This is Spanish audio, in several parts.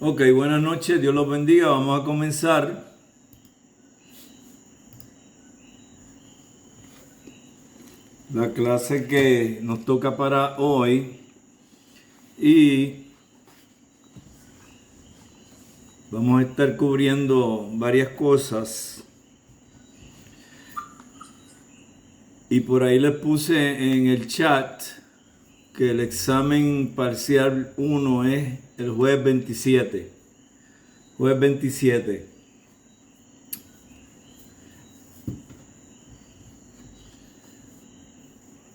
Ok, buenas noches, Dios los bendiga. Vamos a comenzar. La clase que nos toca para hoy y vamos a estar cubriendo varias cosas. Y por ahí les puse en el chat que el examen parcial 1 es el jueves 27. Jueves 27.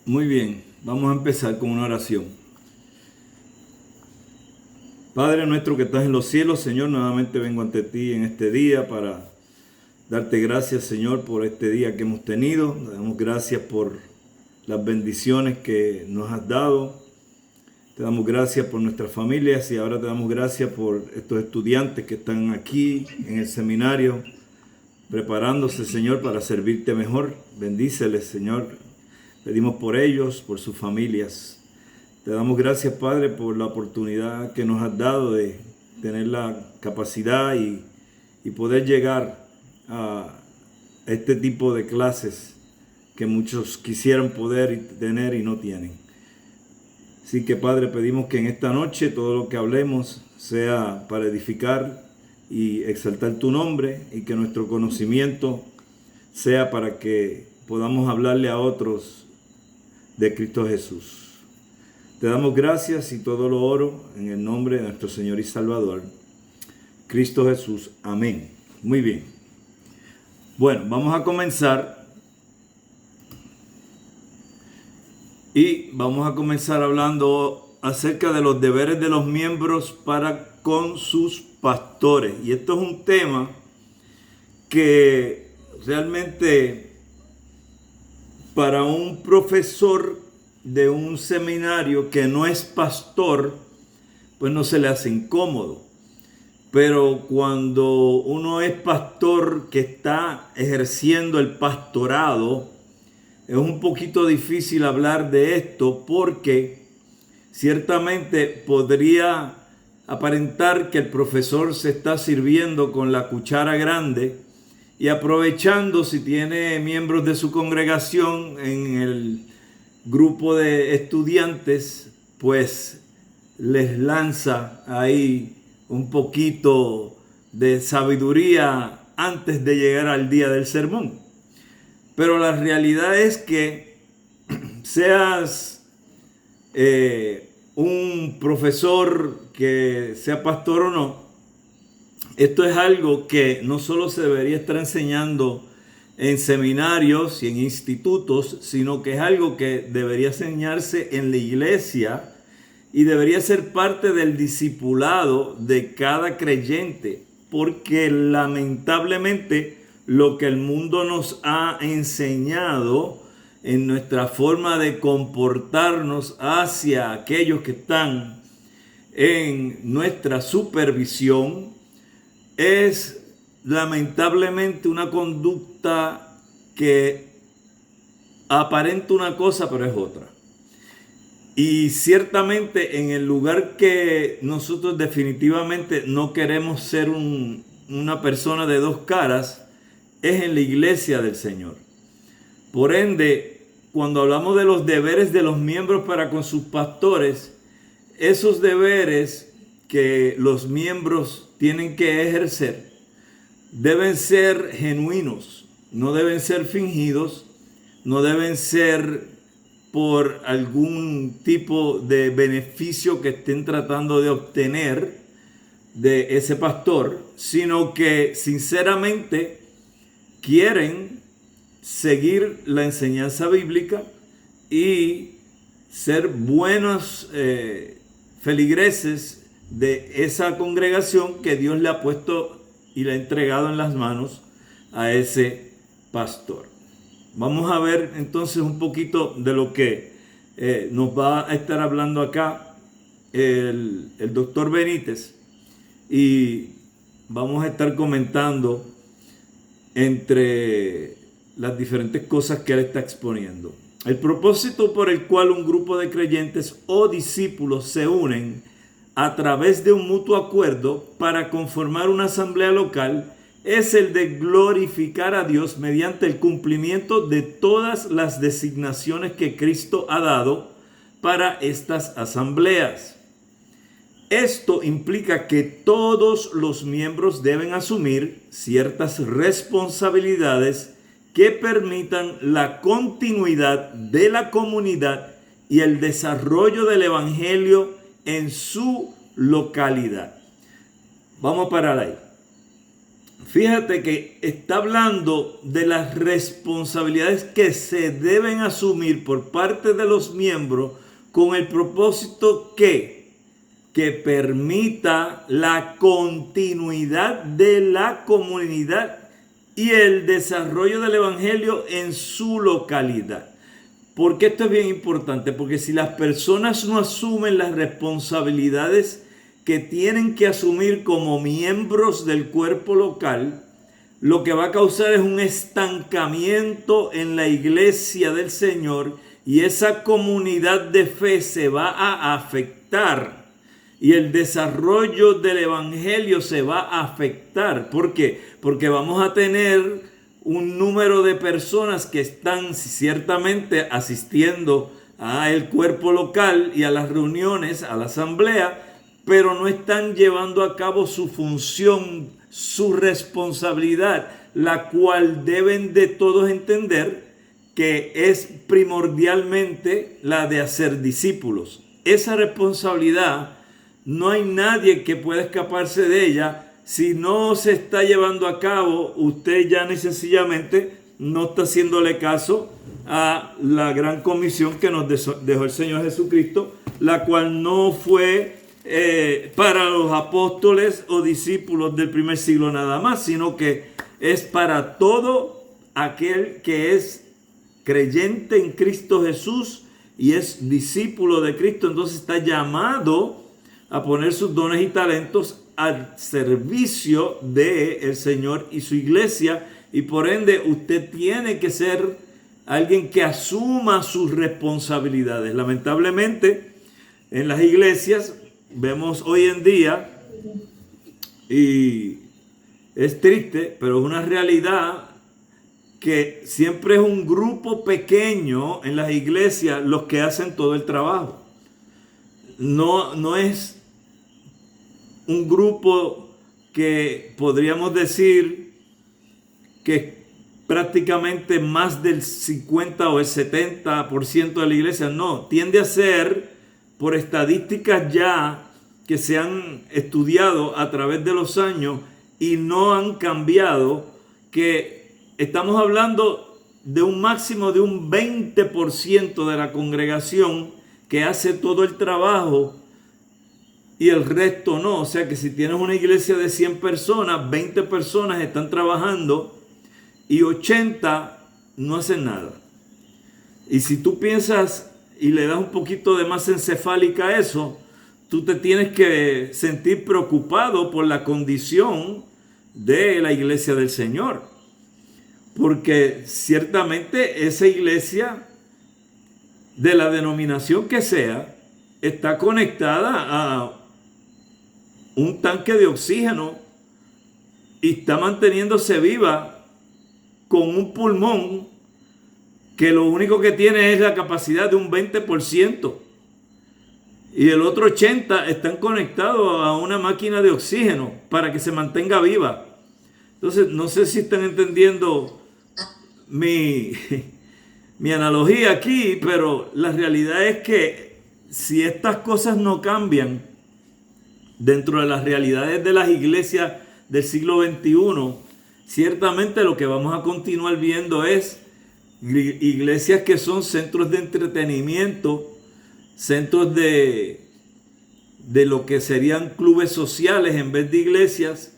Muy bien, vamos a empezar con una oración. Padre nuestro que estás en los cielos, Señor, nuevamente vengo ante ti en este día para darte gracias, Señor, por este día que hemos tenido. Te damos gracias por las bendiciones que nos has dado. Te damos gracias por nuestras familias y ahora te damos gracias por estos estudiantes que están aquí en el seminario, preparándose, Señor, para servirte mejor. Bendíceles, Señor. Pedimos por ellos, por sus familias. Te damos gracias, Padre, por la oportunidad que nos has dado de tener la capacidad y poder llegar a este tipo de clases que muchos quisieran poder tener y no tienen. Así que, Padre, pedimos que en esta noche todo lo que hablemos sea para edificar y exaltar tu nombre y que nuestro conocimiento sea para que podamos hablarle a otros de Cristo Jesús. Te damos gracias y todo lo oro en el nombre de nuestro Señor y Salvador, Cristo Jesús. Amén. Muy bien. Bueno, vamos a comenzar. Y vamos a comenzar hablando acerca de los deberes de los miembros para con sus pastores. Y esto es un tema que realmente para un profesor de un seminario que no es pastor, pues no se le hace incómodo. Pero cuando uno es pastor que está ejerciendo el pastorado, es un poquito difícil hablar de esto porque ciertamente podría aparentar que el profesor se está sirviendo con la cuchara grande y aprovechando si tiene miembros de su congregación en el grupo de estudiantes, pues les lanza ahí un poquito de sabiduría antes de llegar al día del sermón. Pero la realidad es que seas un profesor que sea pastor o no, esto es algo que no solo se debería estar enseñando en seminarios y en institutos, sino que es algo que debería enseñarse en la iglesia y debería ser parte del discipulado de cada creyente, porque lamentablemente lo que el mundo nos ha enseñado en nuestra forma de comportarnos hacia aquellos que están en nuestra supervisión es lamentablemente una conducta que aparenta una cosa pero es otra. Y ciertamente en el lugar que nosotros definitivamente no queremos ser una persona de dos caras, es en la iglesia del Señor. Por ende, cuando hablamos de los deberes de los miembros para con sus pastores, esos deberes que los miembros tienen que ejercer deben ser genuinos, no deben ser fingidos, no deben ser por algún tipo de beneficio que estén tratando de obtener de ese pastor, sino que sinceramente quieren seguir la enseñanza bíblica y ser buenos feligreses de esa congregación que Dios le ha puesto y le ha entregado en las manos a ese pastor. Vamos a ver entonces un poquito de lo que nos va a estar hablando acá el doctor Benítez, y vamos a estar comentando entre las diferentes cosas que él está exponiendo. El propósito por el cual un grupo de creyentes o discípulos se unen a través de un mutuo acuerdo para conformar una asamblea local es el de glorificar a Dios mediante el cumplimiento de todas las designaciones que Cristo ha dado para estas asambleas. Esto implica que todos los miembros deben asumir ciertas responsabilidades que permitan la continuidad de la comunidad y el desarrollo del evangelio en su localidad. Vamos a parar ahí. Fíjate que está hablando de las responsabilidades que se deben asumir por parte de los miembros con el propósito que permita la continuidad de la comunidad y el desarrollo del evangelio en su localidad. ¿Por qué esto es bien importante? Porque si las personas no asumen las responsabilidades que tienen que asumir como miembros del cuerpo local, lo que va a causar es un estancamiento en la iglesia del Señor y esa comunidad de fe se va a afectar y el desarrollo del evangelio se va a afectar. ¿Por qué? Porque vamos a tener un número de personas que están ciertamente asistiendo al cuerpo local y a las reuniones, a la asamblea, pero no están llevando a cabo su función, su responsabilidad, la cual deben de todos entender que es primordialmente la de hacer discípulos. Esa responsabilidad no hay nadie que pueda escaparse de ella. Si no se está llevando a cabo, usted ya sencillamente no está haciéndole caso a la gran comisión que nos dejó el Señor Jesucristo, la cual no fue para los apóstoles o discípulos del primer siglo nada más, sino que es para todo aquel que es creyente en Cristo Jesús y es discípulo de Cristo. Entonces está llamado a poner sus dones y talentos al servicio del Señor y su iglesia, y por ende usted tiene que ser alguien que asuma sus responsabilidades. Lamentablemente en las iglesias vemos hoy en día, y es triste, pero es una realidad, que siempre es un grupo pequeño en las iglesias los que hacen todo el trabajo. No es un grupo que podríamos decir que prácticamente más del 50 o el 70% de la iglesia. No, tiende a ser, por estadísticas ya que se han estudiado a través de los años y no han cambiado, que estamos hablando de un máximo de un 20% de la congregación que hace todo el trabajo y el resto no. O sea que si tienes una iglesia de 100 personas, 20 personas están trabajando y 80 no hacen nada. Y si tú piensas y le das un poquito de masa encefálica a eso, tú te tienes que sentir preocupado por la condición de la iglesia del Señor. Porque ciertamente esa iglesia, de la denominación que sea, está conectada a un tanque de oxígeno y está manteniéndose viva con un pulmón que lo único que tiene es la capacidad de un 20%. Y el otro 80% están conectados a una máquina de oxígeno para que se mantenga viva. Entonces, no sé si están entendiendo mi analogía aquí, pero la realidad es que si estas cosas no cambian dentro de las realidades de las iglesias del siglo XXI, ciertamente lo que vamos a continuar viendo es iglesias que son centros de entretenimiento, centros de lo que serían clubes sociales en vez de iglesias,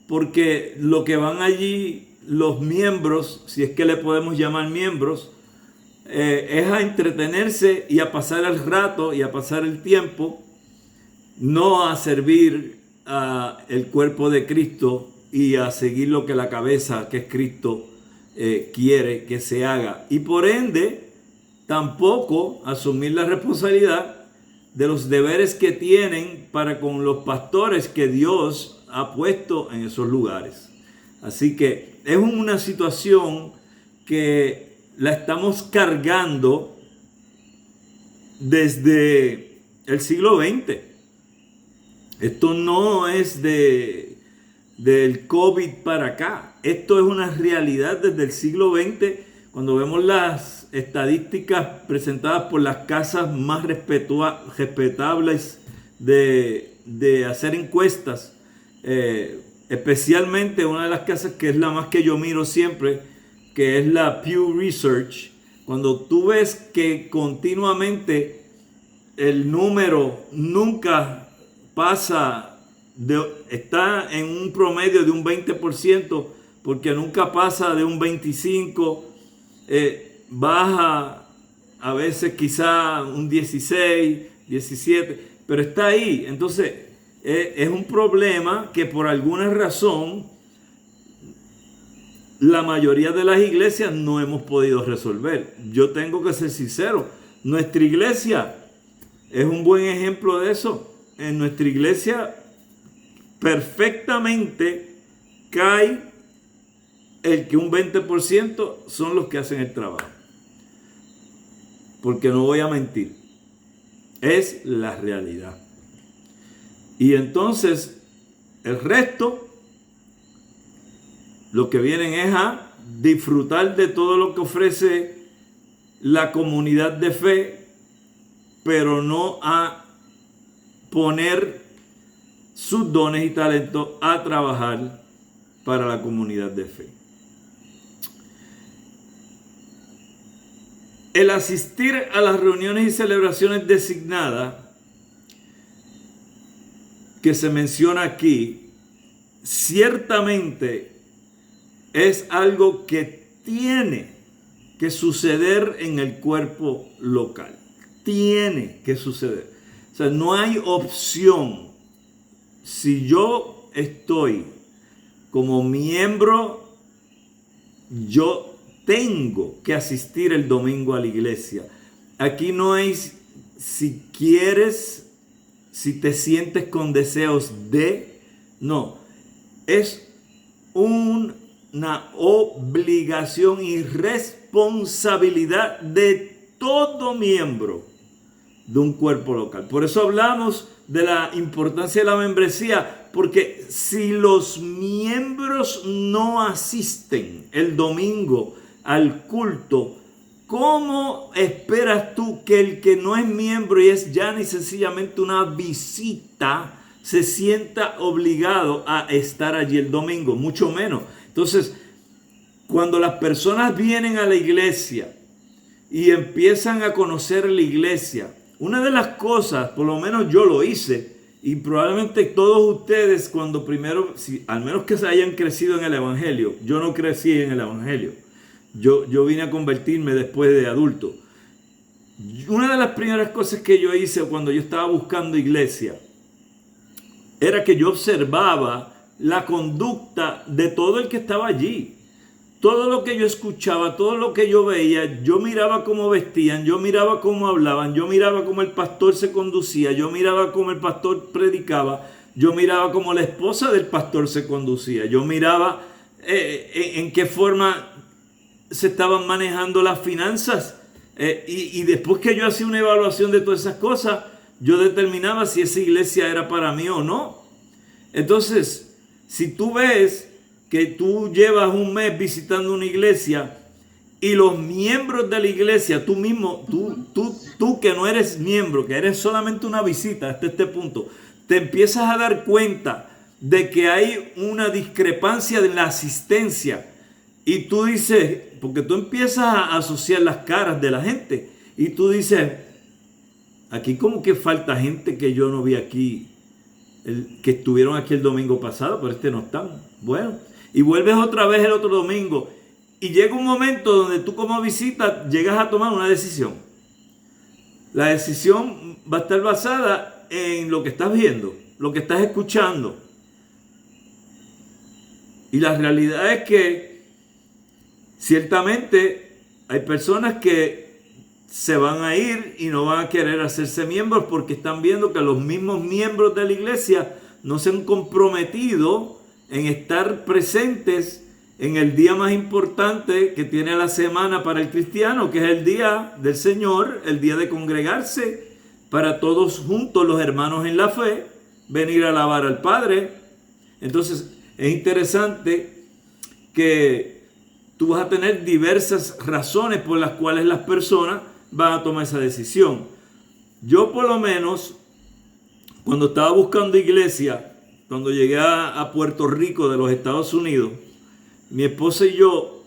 porque lo que van allí los miembros, si es que le podemos llamar miembros, es a entretenerse y a pasar el rato y a pasar el tiempo, no a servir al cuerpo de Cristo y a seguir lo que la cabeza, que es Cristo, quiere que se haga. Y por ende, tampoco asumir la responsabilidad de los deberes que tienen para con los pastores que Dios ha puesto en esos lugares. Así que es una situación que la estamos cargando desde el siglo XX. Esto no es del COVID para acá. Esto es una realidad desde el siglo XX. Cuando vemos las estadísticas presentadas por las casas más respetables de hacer encuestas, especialmente una de las casas que es la más que yo miro siempre, que es la Pew Research, cuando tú ves que continuamente el número nunca pasa, está en un promedio de un 20%, porque nunca pasa de un 25%, baja a veces quizá un 16, 17, pero está ahí. Entonces es un problema que por alguna razón la mayoría de las iglesias no hemos podido resolver. Yo tengo que ser sincero, nuestra iglesia es un buen ejemplo de eso. En nuestra iglesia perfectamente cae el que un 20% son los que hacen el trabajo. Porque no voy a mentir, es la realidad. Y entonces el resto, lo que vienen es a disfrutar de todo lo que ofrece la comunidad de fe, pero no a poner sus dones y talentos a trabajar para la comunidad de fe. El asistir a las reuniones y celebraciones designadas que se menciona aquí, ciertamente es algo que tiene que suceder en el cuerpo local. Tiene que suceder. O sea, no hay opción. Si yo estoy como miembro, yo tengo que asistir el domingo a la iglesia. Aquí no hay si quieres, si te sientes con deseos de, no. Es una obligación y responsabilidad de todo miembro de un cuerpo local. Por eso hablamos de la importancia de la membresía, porque si los miembros no asisten el domingo al culto, ¿cómo esperas tú que el que no es miembro y es ya ni sencillamente una visita se sienta obligado a estar allí el domingo? Mucho menos. Entonces, cuando las personas vienen a la iglesia y empiezan a conocer la iglesia, una de las cosas, por lo menos yo lo hice, y probablemente todos ustedes cuando primero, al menos que se hayan crecido en el evangelio, yo no crecí en el evangelio, yo vine a convertirme después de adulto. Una de las primeras cosas que yo hice cuando yo estaba buscando iglesia era que yo observaba la conducta de todo el que estaba allí. Todo lo que yo escuchaba, todo lo que yo veía, yo miraba cómo vestían, yo miraba cómo hablaban, yo miraba cómo el pastor se conducía, yo miraba cómo el pastor predicaba, yo miraba cómo la esposa del pastor se conducía, yo miraba en qué forma se estaban manejando las finanzas. Y después que yo hacía una evaluación de todas esas cosas, yo determinaba si esa iglesia era para mí o no. Entonces, si tú ves que tú llevas un mes visitando una iglesia y los miembros de la iglesia, tú mismo, tú que no eres miembro, que eres solamente una visita hasta este punto, te empiezas a dar cuenta de que hay una discrepancia en la asistencia. Y tú dices, porque tú empiezas a asociar las caras de la gente y tú dices, aquí como que falta gente que yo no vi aquí, que estuvieron aquí el domingo pasado, pero no están. Bueno, y vuelves otra vez el otro domingo y llega un momento donde tú como visita llegas a tomar una decisión. La decisión va a estar basada en lo que estás viendo, lo que estás escuchando. Y la realidad es que ciertamente hay personas que se van a ir y no van a querer hacerse miembros porque están viendo que los mismos miembros de la iglesia no se han comprometido en estar presentes en el día más importante que tiene la semana para el cristiano, que es el día del Señor, el día de congregarse para todos juntos los hermanos en la fe, venir a alabar al Padre. Entonces es interesante que tú vas a tener diversas razones por las cuales las personas van a tomar esa decisión. Yo por lo menos, cuando estaba buscando iglesia, cuando llegué a Puerto Rico de los Estados Unidos, mi esposa y yo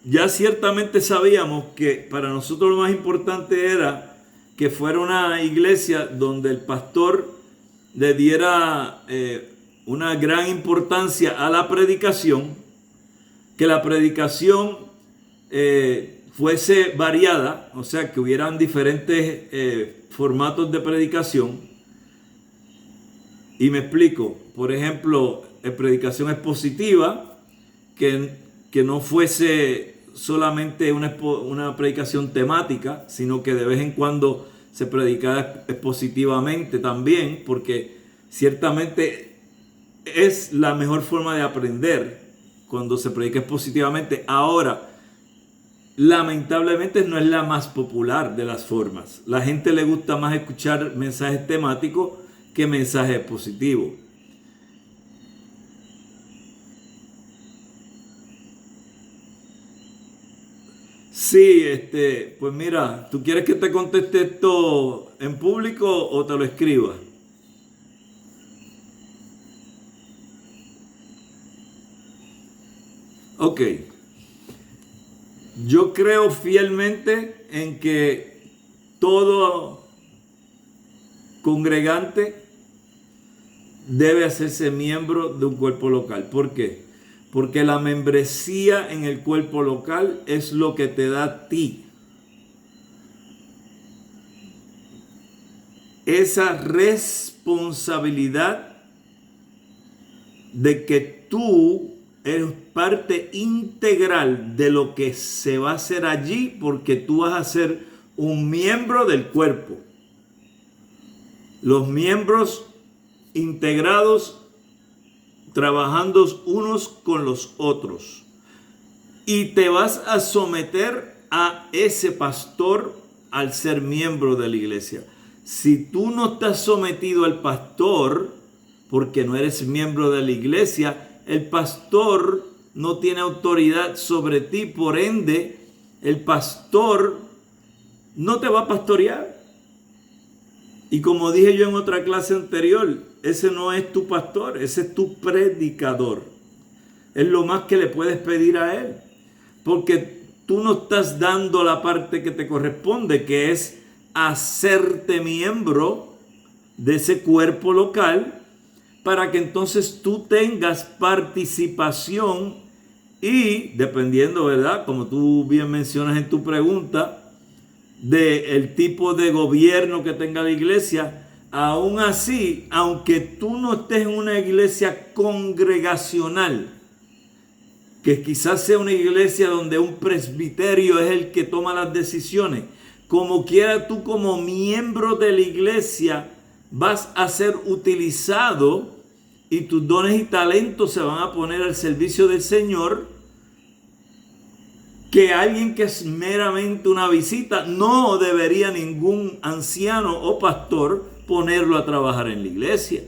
ya ciertamente sabíamos que para nosotros lo más importante era que fuera una iglesia donde el pastor le diera una gran importancia a la predicación, que la predicación fuese variada, o sea, que hubieran diferentes formatos de predicación. Y me explico, por ejemplo, predicación expositiva, que no fuese solamente una predicación temática, sino que de vez en cuando se predicara expositivamente también, porque ciertamente es la mejor forma de aprender cuando se predica expositivamente. Ahora, lamentablemente no es la más popular de las formas. La gente le gusta más escuchar mensajes temáticos que mensajes expositivos. Sí, pues mira, ¿tú quieres que te conteste esto en público o te lo escriba? Ok. Yo creo fielmente en que todo congregante debe hacerse miembro de un cuerpo local. ¿Por qué? Porque la membresía en el cuerpo local es lo que te da a ti esa responsabilidad de que tú eres parte integral de lo que se va a hacer allí, porque tú vas a ser un miembro del cuerpo. Los miembros integrados trabajando unos con los otros. Y te vas a someter a ese pastor al ser miembro de la iglesia. Si tú no estás sometido al pastor, porque no eres miembro de la iglesia, el pastor no tiene autoridad sobre ti, por ende, el pastor no te va a pastorear. Y como dije yo en otra clase anterior, ese no es tu pastor, ese es tu predicador. Es lo más que le puedes pedir a él. Porque tú no estás dando la parte que te corresponde, que es hacerte miembro de ese cuerpo local, para que entonces tú tengas participación y, dependiendo, ¿verdad?, como tú bien mencionas en tu pregunta, del tipo de gobierno que tenga la iglesia, aún así, aunque tú no estés en una iglesia congregacional, que quizás sea una iglesia donde un presbiterio es el que toma las decisiones, como quiera tú como miembro de la iglesia vas a ser utilizado y tus dones y talentos se van a poner al servicio del Señor, que alguien que es meramente una visita, no debería ningún anciano o pastor ponerlo a trabajar en la iglesia.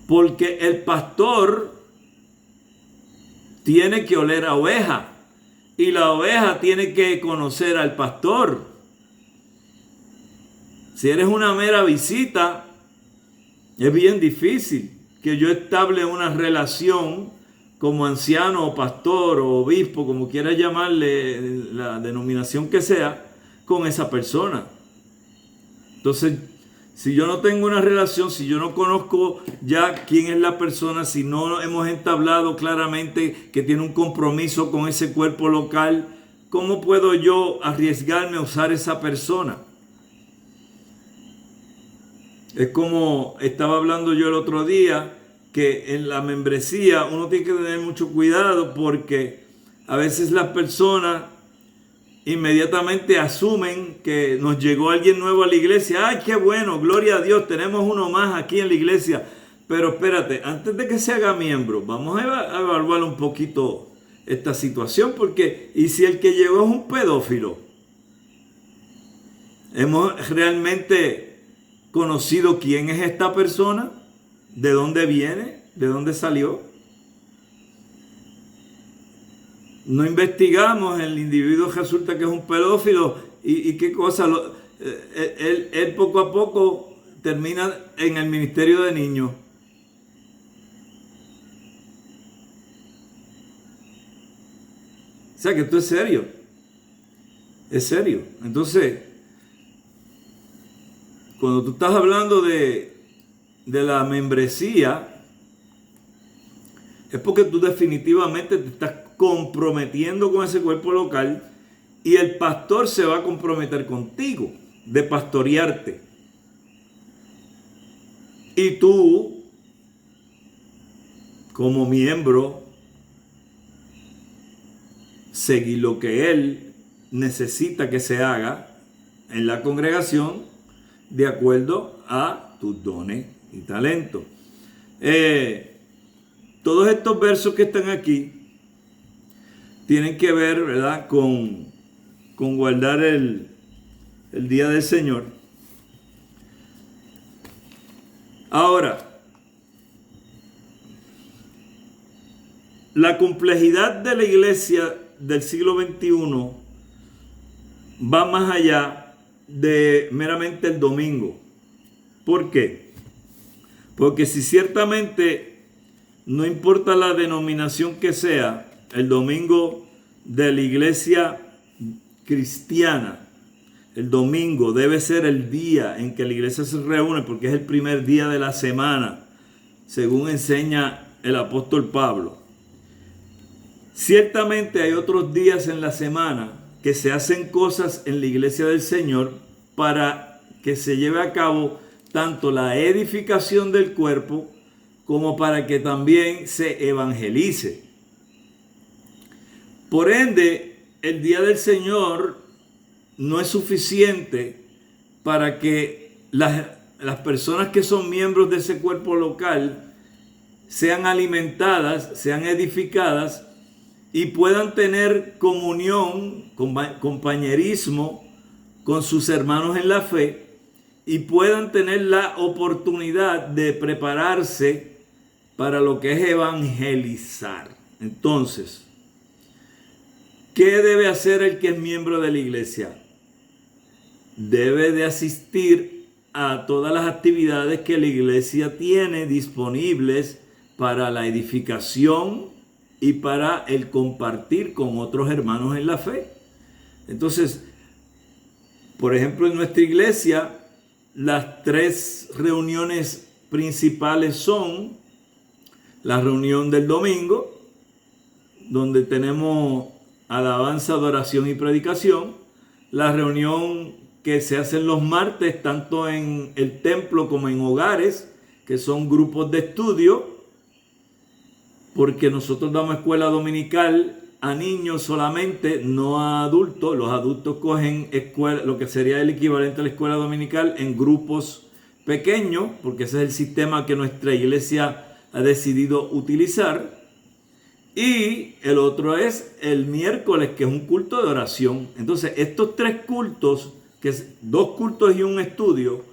Porque el pastor tiene que oler a oveja y la oveja tiene que conocer al pastor. Si eres una mera visita, es bien difícil que yo estable una relación como anciano o pastor o obispo, como quieras llamarle la denominación que sea, con esa persona. Entonces, si yo no tengo una relación, si yo no conozco ya quién es la persona, si no hemos entablado claramente que tiene un compromiso con ese cuerpo local, ¿cómo puedo yo arriesgarme a usar esa persona? Es como estaba hablando yo el otro día, que en la membresía uno tiene que tener mucho cuidado, porque a veces las personas inmediatamente asumen que nos llegó alguien nuevo a la iglesia. ¡Ay, qué bueno! Gloria a Dios, tenemos uno más aquí en la iglesia. Pero espérate, antes de que se haga miembro, vamos a evaluar un poquito esta situación, porque ¿y si el que llegó es un pedófilo? ¿Hemos realmente conocido quién es esta persona? ¿De dónde viene? ¿De dónde salió? No investigamos, el individuo resulta que es un pedófilo y qué cosa, él poco a poco termina en el ministerio de niños. O sea que esto es serio. Es serio. Entonces, cuando tú estás hablando de la membresía, es porque tú definitivamente te estás comprometiendo con ese cuerpo local y el pastor se va a comprometer contigo de pastorearte. Y tú, como miembro, seguir lo que él necesita que se haga en la congregación de acuerdo a tus dones y talentos. Todos estos versos que están aquí tienen que ver, ¿verdad?, con guardar el día del Señor. Ahora, la complejidad de la iglesia del siglo XXI va más allá de meramente el domingo. ¿Por qué? Porque si ciertamente no importa la denominación que sea, el domingo de la iglesia cristiana, el domingo debe ser el día en que la iglesia se reúne, porque es el primer día de la semana, según enseña el apóstol Pablo. Ciertamente hay otros días en la semana que se hacen cosas en la iglesia del Señor para que se lleve a cabo tanto la edificación del cuerpo como para que también se evangelice. Por ende, el día del Señor no es suficiente para que las personas que son miembros de ese cuerpo local sean alimentadas, sean edificadas y puedan tener comunión, compañerismo con sus hermanos en la fe y puedan tener la oportunidad de prepararse para lo que es evangelizar. Entonces, ¿qué debe hacer el que es miembro de la iglesia? Debe de asistir a todas las actividades que la iglesia tiene disponibles para la edificación y para el compartir con otros hermanos en la fe. Entonces, por ejemplo, en nuestra iglesia, las 3 reuniones principales son la reunión del domingo, donde tenemos alabanza, adoración y predicación, la reunión que se hace los martes, tanto en el templo como en hogares, que son grupos de estudio, porque nosotros damos escuela dominical a niños solamente, no a adultos. Los adultos cogen escuela, lo que sería el equivalente a la escuela dominical, en grupos pequeños, porque ese es el sistema que nuestra iglesia ha decidido utilizar. Y el otro es el miércoles, que es un culto de oración. Entonces, estos 3 cultos, que es 2 cultos y un estudio,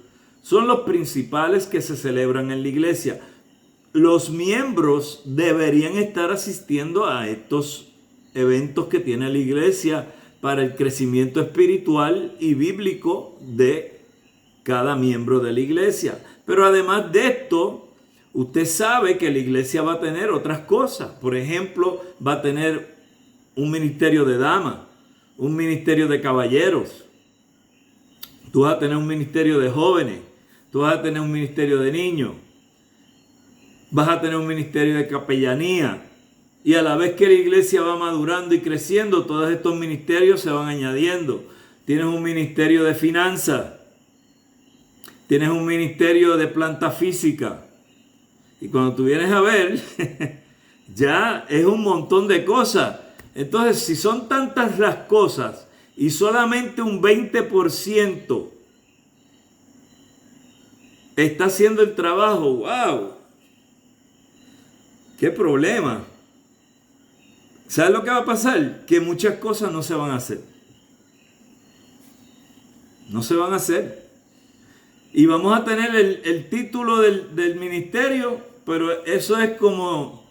son los principales que se celebran en la iglesia. Los miembros deberían estar asistiendo a estos eventos que tiene la iglesia para el crecimiento espiritual y bíblico de cada miembro de la iglesia. Pero además de esto, usted sabe que la iglesia va a tener otras cosas. Por ejemplo, va a tener un ministerio de damas, un ministerio de caballeros. Tú vas a tener un ministerio de jóvenes. Tú vas a tener un ministerio de niños. Vas a tener un ministerio de capellanía. Y a la vez que la iglesia va madurando y creciendo, todos estos ministerios se van añadiendo. Tienes un ministerio de finanzas. Tienes un ministerio de planta física. Y cuando tú vienes a ver, ya es un montón de cosas. Entonces, si son tantas las cosas y solamente un 20% está haciendo el trabajo. ¡Wow! ¡Qué problema! ¿Sabes lo que va a pasar? Que muchas cosas no se van a hacer. No se van a hacer. Y vamos a tener el título del ministerio, pero eso es como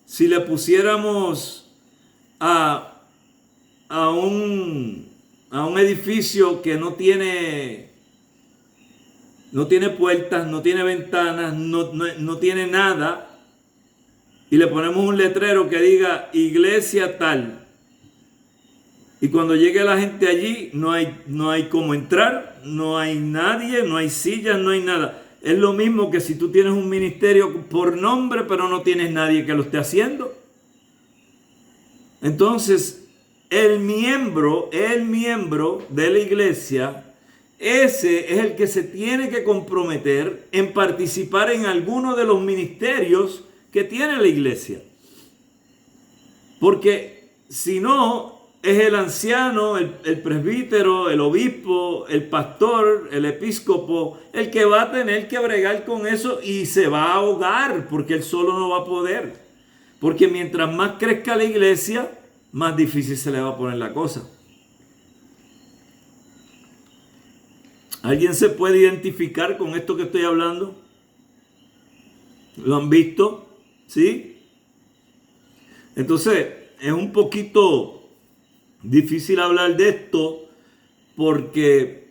si le pusiéramos a un edificio que no tiene puertas, no tiene ventanas, no tiene nada, y le ponemos un letrero que diga iglesia tal. Y cuando llegue la gente allí, no hay cómo entrar, no hay nadie, no hay sillas, no hay nada. Es lo mismo que si tú tienes un ministerio por nombre, pero no tienes nadie que lo esté haciendo. Entonces, el miembro de la iglesia, ese es el que se tiene que comprometer en participar en alguno de los ministerios que tiene la iglesia. Porque si no, es el anciano, el presbítero, el obispo, el pastor, el episcopo, el que va a tener que bregar con eso y se va a ahogar porque él solo no va a poder. Porque mientras más crezca la iglesia, más difícil se le va a poner la cosa. ¿Alguien se puede identificar con esto que estoy hablando? ¿Lo han visto? ¿Sí? Entonces, es un poquito difícil hablar de esto porque,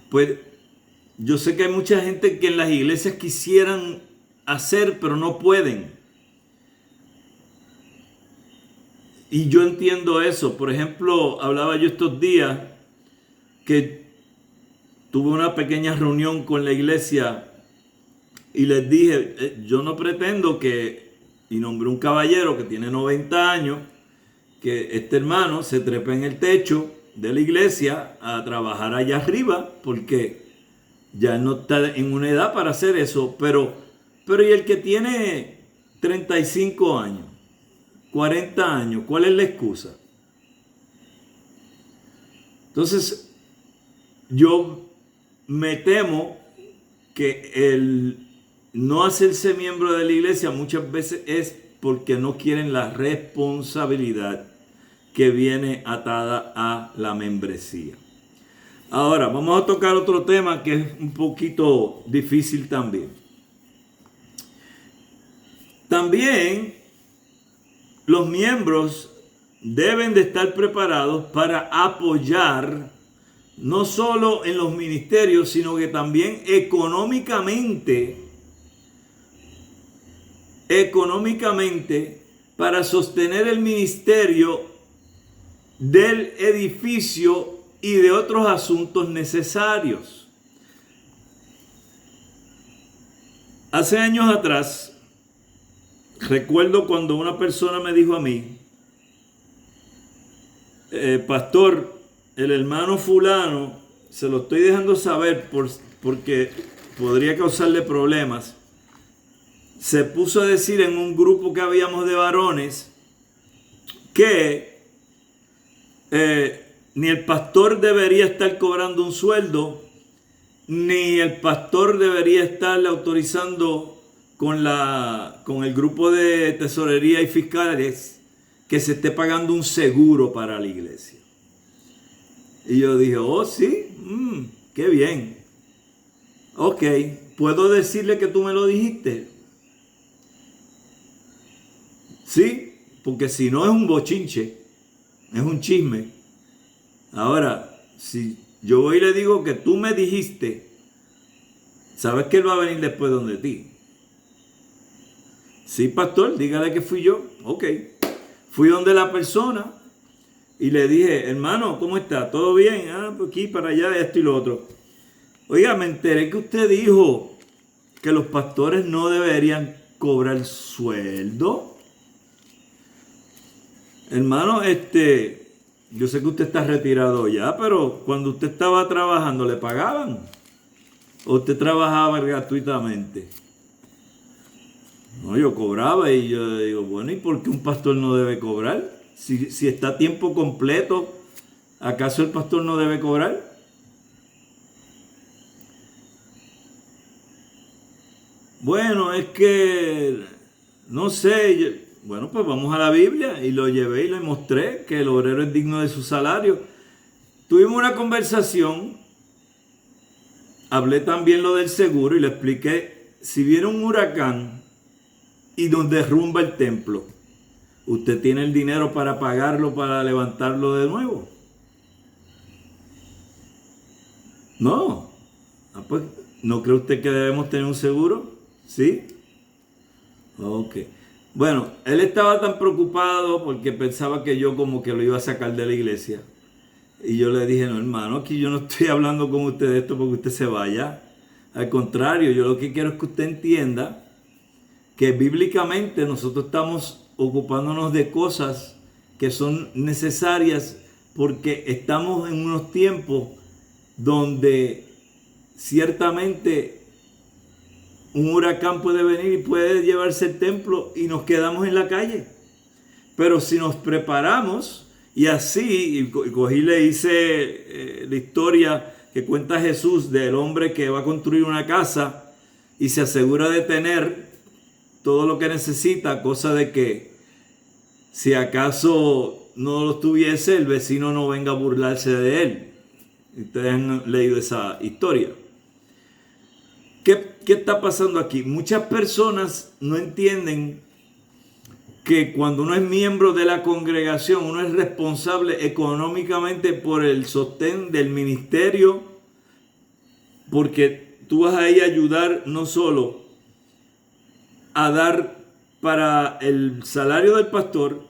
pues, yo sé que hay mucha gente que en las iglesias quisieran hacer, pero no pueden. Y yo entiendo eso. Por ejemplo, hablaba yo estos días que tuve una pequeña reunión con la iglesia y les dije, yo no pretendo que, y nombré un caballero que tiene 90 años, que este hermano se trepe en el techo de la iglesia a trabajar allá arriba, porque ya no está en una edad para hacer eso, pero y el que tiene 35 años, 40 años, ¿cuál es la excusa? Entonces, yo me temo que el no hacerse miembro de la iglesia muchas veces es porque no quieren la responsabilidad que viene atada a la membresía. Ahora, vamos a tocar otro tema que es un poquito difícil también. También los miembros deben de estar preparados para apoyar no solo en los ministerios, sino que también económicamente para sostener el ministerio del edificio y de otros asuntos necesarios. Hace años atrás, recuerdo cuando una persona me dijo a mí, pastor, el hermano fulano, se lo estoy dejando saber porque podría causarle problemas. Se puso a decir en un grupo que habíamos de varones que ni el pastor debería estar cobrando un sueldo, ni el pastor debería estarle autorizando con el grupo de tesorería y fiscales que se esté pagando un seguro para la iglesia. Y yo dije, oh sí, qué bien. Ok, ¿puedo decirle que tú me lo dijiste? Sí, porque si no es un bochinche, es un chisme. Ahora, si yo voy y le digo que tú me dijiste, ¿sabes que él va a venir después donde ti? Sí, pastor, dígale que fui yo. Ok. Fui donde la persona y le dije, hermano, ¿cómo está? ¿Todo bien? Pues aquí, para allá, esto y lo otro. Oiga, me enteré que usted dijo que los pastores no deberían cobrar sueldo. Hermano, yo sé que usted está retirado ya, pero cuando usted estaba trabajando, ¿le pagaban? ¿O usted trabajaba gratuitamente? No, yo cobraba y yo digo, bueno, ¿y por qué un pastor no debe cobrar? Si está a tiempo completo ¿Acaso el pastor no debe cobrar? Bueno, es que, no sé, bueno, pues vamos a la Biblia y lo llevé y le mostré que el obrero es digno de su salario. Tuvimos una conversación, hablé también lo del seguro y le expliqué, si viene un huracán y nos derrumba el templo, ¿usted tiene el dinero para pagarlo, para levantarlo de nuevo? No. Pues, ¿no cree usted que debemos tener un seguro? ¿Sí? Ok. Bueno, él estaba tan preocupado porque pensaba que yo como que lo iba a sacar de la iglesia. Y yo le dije, no, hermano, aquí yo no estoy hablando con usted de esto porque usted se vaya. Al contrario, yo lo que quiero es que usted entienda que bíblicamente nosotros estamos ocupándonos de cosas que son necesarias porque estamos en unos tiempos donde ciertamente un huracán puede venir y puede llevarse el templo y nos quedamos en la calle. Pero si nos preparamos y así, y cogí le hice la historia que cuenta Jesús del hombre que va a construir una casa y se asegura de tener todo lo que necesita, cosa de que si acaso no lo tuviese, el vecino no venga a burlarse de él. Ustedes han leído esa historia. ¿Qué está pasando aquí? Muchas personas no entienden que cuando uno es miembro de la congregación, uno es responsable económicamente por el sostén del ministerio, porque tú vas a ir a ayudar no solo a dar para el salario del pastor,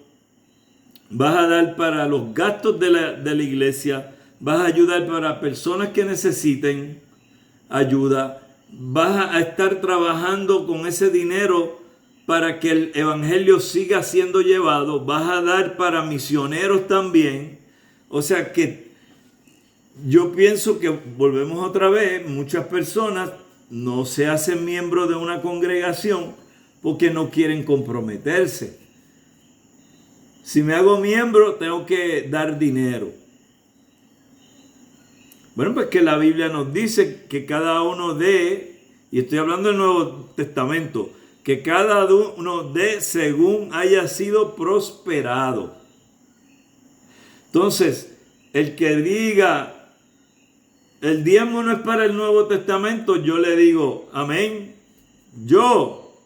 vas a dar para los gastos de la iglesia, vas a ayudar para personas que necesiten ayuda, vas a estar trabajando con ese dinero para que el evangelio siga siendo llevado, vas a dar para misioneros también. O sea que yo pienso que volvemos otra vez, muchas personas no se hacen miembros de una congregación porque no quieren comprometerse. Si me hago miembro, tengo que dar dinero. Bueno, pues que la Biblia nos dice que cada uno dé, y estoy hablando del Nuevo Testamento, que cada uno dé según haya sido prosperado. Entonces, el que diga, el diezmo no es para el Nuevo Testamento, yo le digo, amén. Yo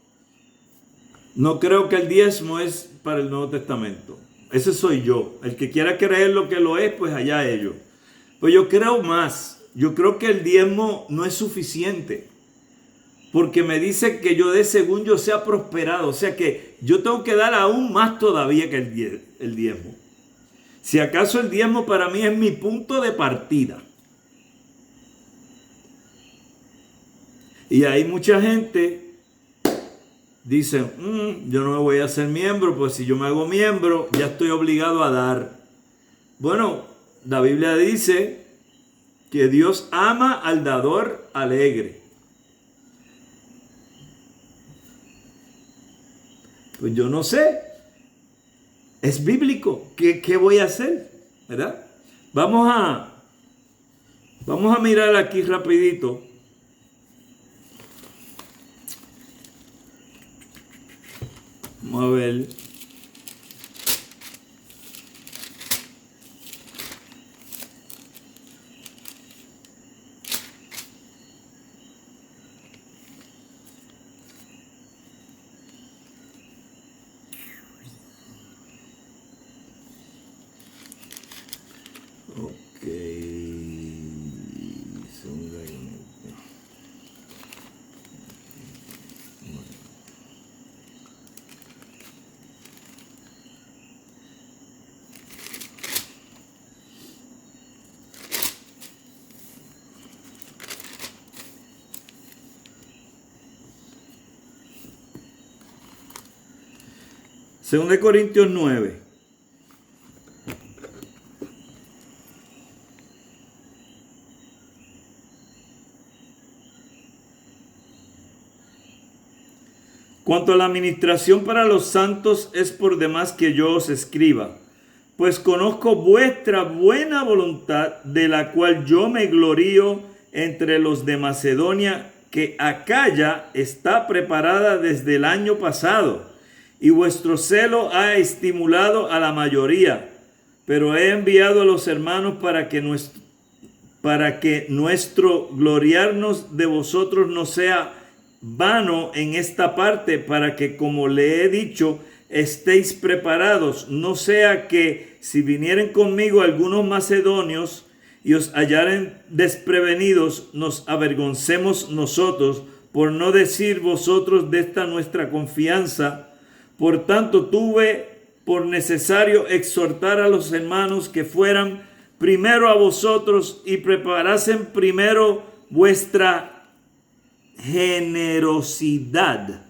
no creo que el diezmo es para el Nuevo Testamento. Ese soy yo. El que quiera creer lo que lo es, pues allá ellos. Pues yo creo más. Yo creo que el diezmo no es suficiente. Porque me dice que yo dé según yo sea prosperado. O sea que yo tengo que dar aún más todavía que el diezmo. Si acaso el diezmo para mí es mi punto de partida. Y hay mucha gente dice, yo no me voy a hacer miembro, pues si yo me hago miembro ya estoy obligado a dar. Bueno, la Biblia dice que Dios ama al dador alegre. Pues yo no sé. Es bíblico. ¿Qué voy a hacer? ¿Verdad? Vamos a mirar aquí rapidito. Vamos a ver. Ok. Según de Corintios 9. Cuanto a la administración para los santos es por demás que yo os escriba, pues conozco vuestra buena voluntad, de la cual yo me glorío entre los de Macedonia, que Acaya está preparada desde el año pasado, y vuestro celo ha estimulado a la mayoría. Pero he enviado a los hermanos para que nuestro gloriarnos de vosotros no sea vano en esta parte, para que, como le he dicho, estéis preparados, no sea que si vinieren conmigo algunos macedonios y os hallaren desprevenidos, nos avergoncemos nosotros, por no decir vosotros de esta nuestra confianza. Por tanto, tuve por necesario exhortar a los hermanos que fueran primero a vosotros y preparasen primero vuestra generosidad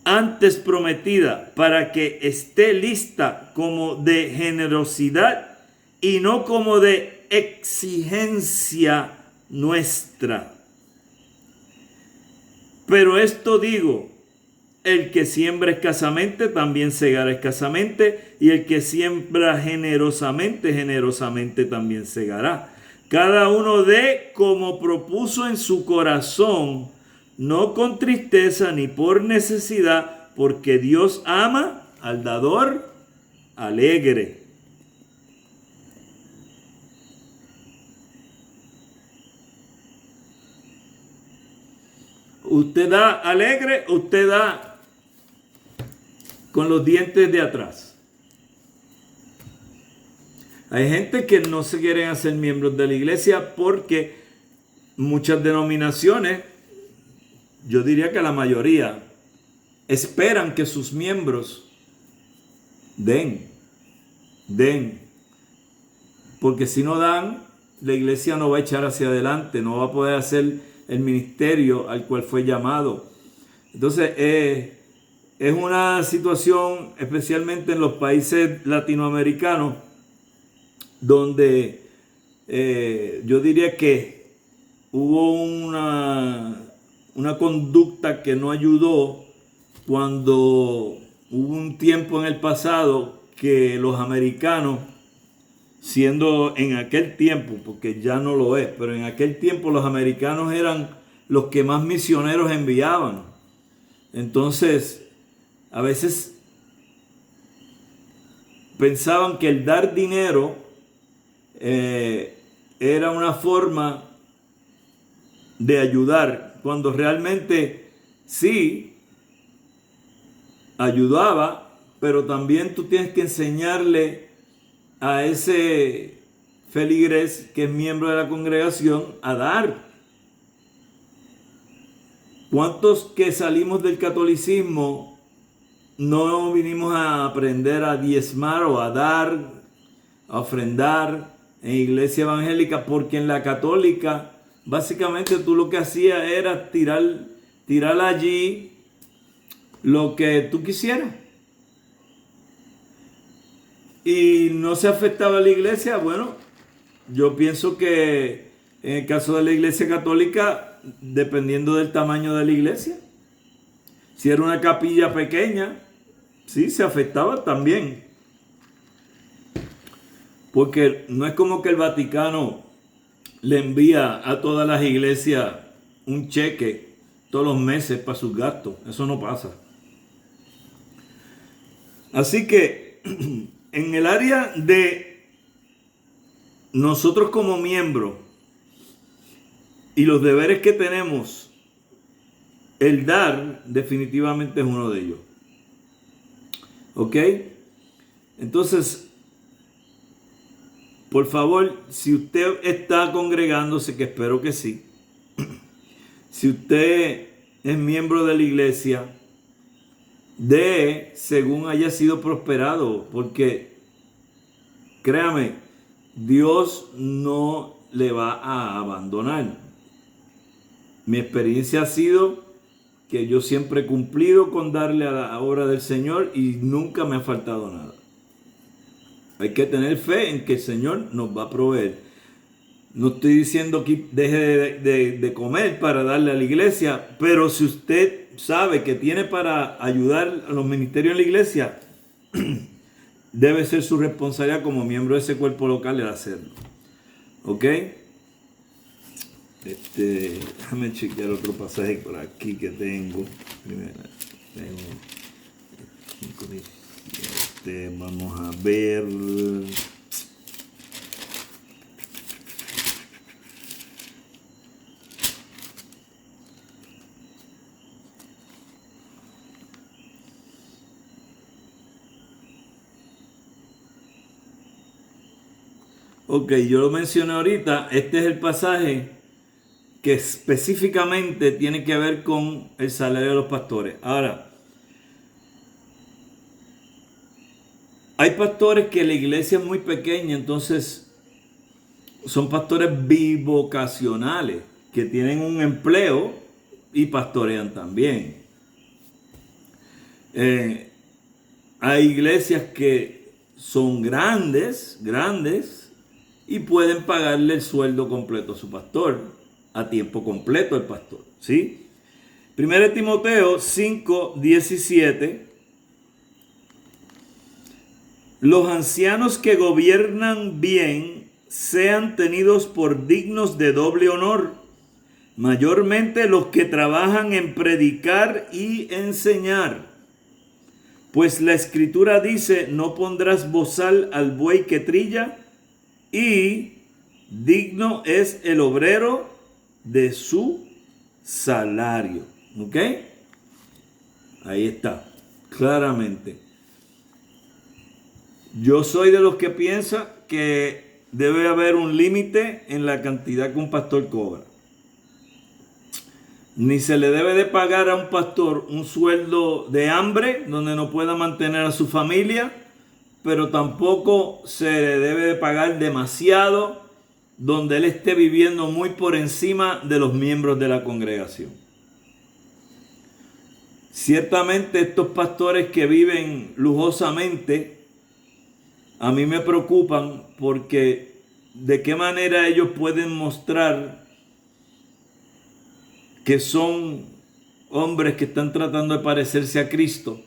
antes prometida, para que esté lista como de generosidad y no como de exigencia nuestra. Pero esto digo: el que siembra escasamente también segará escasamente, y el que siembra generosamente, generosamente también segará. Cada uno dé como propuso en su corazón, no con tristeza ni por necesidad, porque Dios ama al dador alegre. Usted da alegre, usted da con los dientes de atrás. Hay gente que no se quieren hacer miembros de la iglesia porque muchas denominaciones, yo diría que la mayoría, esperan que sus miembros den. Porque si no dan, la iglesia no va a echar hacia adelante, no va a poder hacer el ministerio al cual fue llamado. Entonces, es una situación, especialmente en los países latinoamericanos, donde yo diría que hubo una conducta que no ayudó cuando hubo un tiempo en el pasado que los americanos, siendo en aquel tiempo, porque ya no lo es, pero en aquel tiempo los americanos eran los que más misioneros enviaban. Entonces, a veces pensaban que el dar dinero era una forma de ayudar, cuando realmente sí ayudaba, pero también tú tienes que enseñarle a ese feligres que es miembro de la congregación a dar. ¿Cuántos que salimos del catolicismo no vinimos a aprender a diezmar o a dar, a ofrendar en iglesia evangélica? Porque en la católica básicamente tú lo que hacías era tirar allí lo que tú quisieras. Y no se afectaba a la iglesia. Bueno, yo pienso que en el caso de la iglesia católica, dependiendo del tamaño de la iglesia, si era una capilla pequeña, sí, se afectaba también. Porque no es como que el Vaticano le envía a todas las iglesias un cheque todos los meses para sus gastos. Eso no pasa. Así que en el área de nosotros como miembros y los deberes que tenemos, el dar definitivamente es uno de ellos. ¿Ok? Entonces, por favor, si usted está congregándose, que espero que sí, si usted es miembro de la iglesia, dé según haya sido prosperado, porque créame, Dios no le va a abandonar. Mi experiencia ha sido que yo siempre he cumplido con darle a la obra del Señor y nunca me ha faltado nada. Hay que tener fe en que el Señor nos va a proveer. No estoy diciendo que deje de comer para darle a la iglesia, pero si usted sabe que tiene para ayudar a los ministerios en la iglesia, debe ser su responsabilidad como miembro de ese cuerpo local el hacerlo. ¿Ok? Déjame chequear otro pasaje por aquí que tengo. Primero, vamos a ver. Ok, yo lo mencioné ahorita. Este es el pasaje que específicamente tiene que ver con el salario de los pastores. Ahora, hay pastores que la iglesia es muy pequeña, entonces son pastores bivocacionales, que tienen un empleo y pastorean también. Hay iglesias que son grandes, y pueden pagarle el sueldo completo a su pastor, a tiempo completo al pastor, ¿sí? 1 Timoteo 5:17. Los ancianos que gobiernan bien sean tenidos por dignos de doble honor, mayormente los que trabajan en predicar y enseñar. Pues la escritura dice, no pondrás bozal al buey que trilla, y digno es el obrero de su salario. ¿Ok? Ahí está, claramente. Yo soy de los que piensa que debe haber un límite en la cantidad que un pastor cobra. Ni se le debe de pagar a un pastor un sueldo de hambre donde no pueda mantener a su familia, pero tampoco se le debe de pagar demasiado donde él esté viviendo muy por encima de los miembros de la congregación. Ciertamente estos pastores que viven lujosamente a mí me preocupan, porque de qué manera ellos pueden mostrar que son hombres que están tratando de parecerse a Cristo,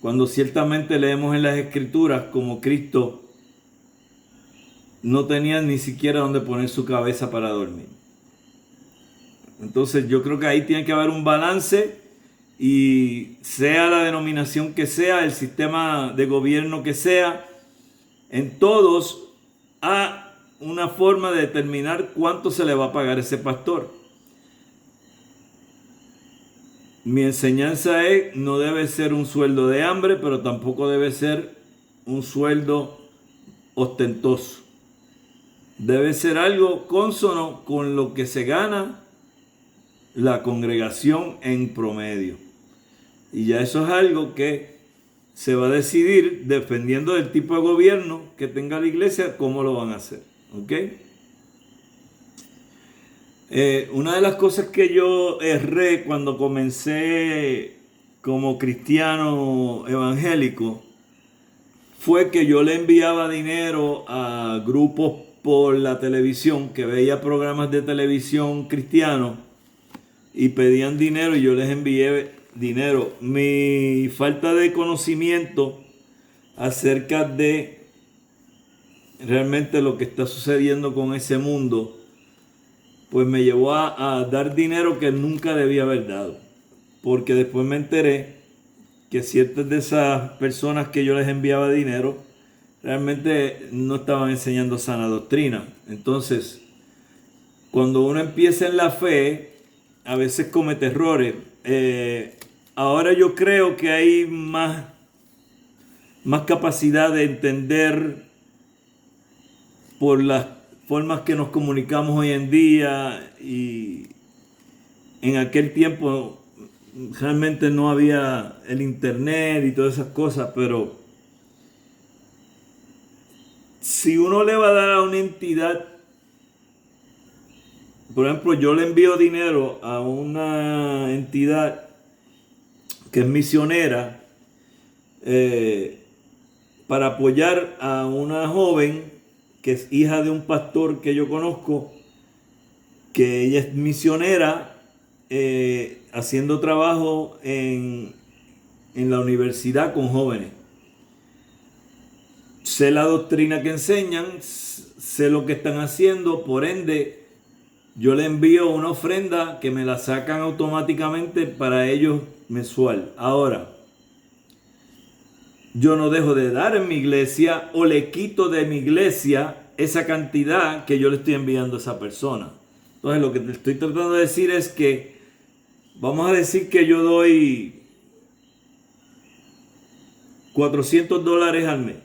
cuando ciertamente leemos en las Escrituras como Cristo no tenía ni siquiera donde poner su cabeza para dormir. Entonces yo creo que ahí tiene que haber un balance, y sea la denominación que sea, el sistema de gobierno que sea, en todos hay una forma de determinar cuánto se le va a pagar a ese pastor. Mi enseñanza es, no debe ser un sueldo de hambre, pero tampoco debe ser un sueldo ostentoso. Debe ser algo consono con lo que se gana la congregación en promedio. Y ya eso es algo que se va a decidir dependiendo del tipo de gobierno que tenga la iglesia, cómo lo van a hacer. ¿Ok? Una de las cosas que yo erré cuando comencé como cristiano evangélico fue que yo le enviaba dinero a grupos por la televisión, que veía programas de televisión cristianos y pedían dinero y yo les envié dinero. Mi falta de conocimiento acerca de realmente lo que está sucediendo con ese mundo, pues me llevó a dar dinero que nunca debía haber dado. Porque después me enteré que ciertas de esas personas que yo les enviaba dinero realmente no estaban enseñando sana doctrina. Entonces, cuando uno empieza en la fe, a veces comete errores. Ahora yo creo que hay más capacidad de entender por las formas que nos comunicamos hoy en día, y en aquel tiempo realmente no había el internet y todas esas cosas, pero si uno le va a dar a una entidad, por ejemplo, yo le envío dinero a una entidad que es misionera, para apoyar a una joven que es hija de un pastor que yo conozco, que ella es misionera, haciendo trabajo en la universidad con jóvenes. sé la doctrina que enseñan, sé lo que están haciendo, por ende, yo le envío una ofrenda que me la sacan automáticamente para ellos mensual. Ahora, yo no dejo de dar en mi iglesia o le quito de mi iglesia esa cantidad que yo le estoy enviando a esa persona. Entonces, lo que te estoy tratando de decir es que, vamos a decir que yo doy $400 al mes.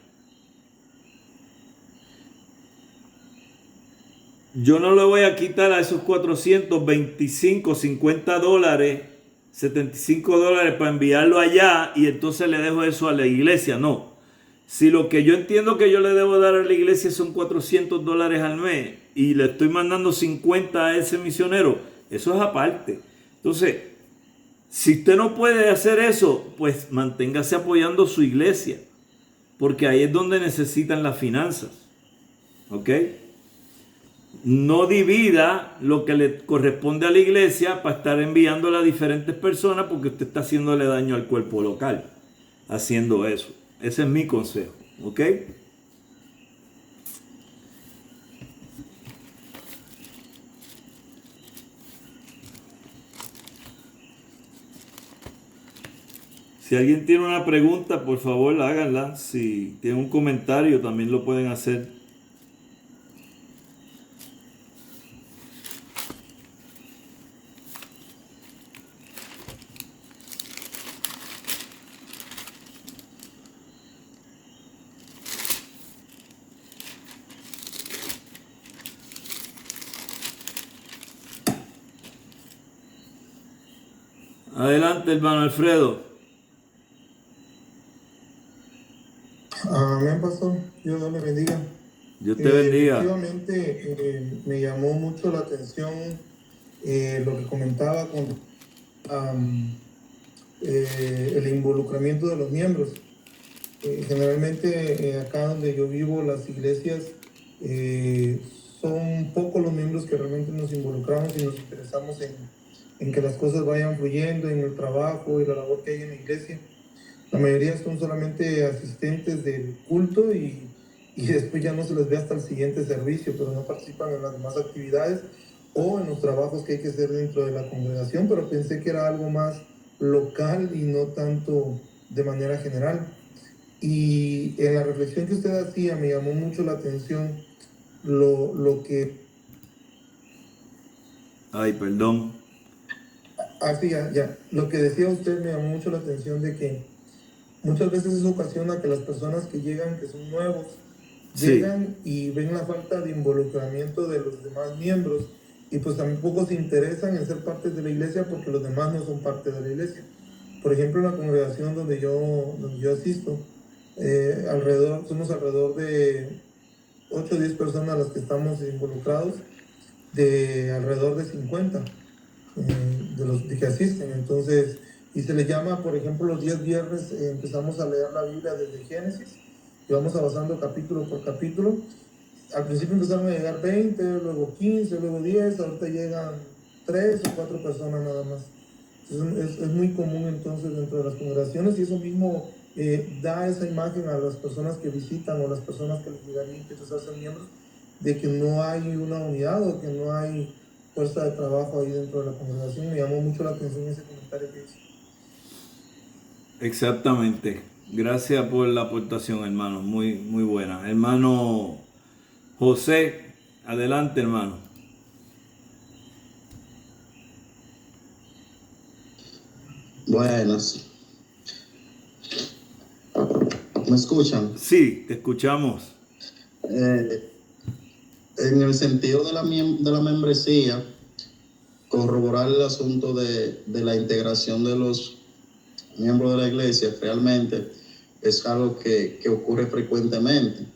Yo no le voy a quitar a esos 425, $50, $75 para enviarlo allá y entonces le dejo eso a la iglesia. No. Si lo que yo entiendo que yo le debo dar a la iglesia son $400 al mes y le estoy mandando 50 a ese misionero, eso es aparte. Entonces, si usted no puede hacer eso, pues manténgase apoyando su iglesia, porque ahí es donde necesitan las finanzas. ¿Ok? No divida lo que le corresponde a la iglesia para estar enviándole a diferentes personas, porque usted está haciéndole daño al cuerpo local haciendo eso. Ese es mi consejo. ¿Ok? Si alguien tiene una pregunta, por favor háganla. Si tienen un comentario, también lo pueden hacer. Adelante, hermano Alfredo. Amén, pastor. Dios le bendiga. Dios te bendiga. Efectivamente, me llamó mucho la atención lo que comentaba con el involucramiento de los miembros. Generalmente, acá donde yo vivo, las iglesias son pocos los miembros que realmente nos involucramos y nos interesamos en que las cosas vayan fluyendo, en el trabajo y la labor que hay en la iglesia. La mayoría son solamente asistentes del culto y después ya no se les ve hasta el siguiente servicio, pero no participan en las demás actividades o en los trabajos que hay que hacer dentro de la congregación, pero pensé que era algo más local y no tanto de manera general. Y en la reflexión que usted hacía me llamó mucho la atención lo que... Ay, perdón. Sí, ya. Lo que decía usted me llamó mucho la atención de que muchas veces eso ocasiona que las personas que llegan, que son nuevos, llegan y ven la falta de involucramiento de los demás miembros y pues tampoco se interesan en ser parte de la iglesia porque los demás no son parte de la iglesia. Por ejemplo, en la congregación donde yo asisto, somos alrededor de 8 o 10 personas las que estamos involucrados, de alrededor de 50 de los que asisten. Entonces, y se le llama, por ejemplo, los 10 viernes empezamos a leer la Biblia desde Génesis y vamos avanzando capítulo por capítulo. Al principio empezaron a llegar 20, luego 15, luego 10, ahorita llegan 3 o 4 personas nada más. Entonces, es muy común entonces dentro de las congregaciones y eso mismo da esa imagen a las personas que visitan o las personas que les llegarían que se hacen miembros de que no hay una unidad o que no hay fuerza de trabajo ahí dentro de la congregación. Me llamó mucho la atención ese comentario que hizo. Exactamente. Gracias por la aportación, hermano. Muy, muy buena. Hermano José, adelante, hermano. Buenas. ¿Me escuchan? Sí, te escuchamos. En el sentido de la membresía, corroborar el asunto de la integración de los miembros de la iglesia realmente es algo que ocurre frecuentemente.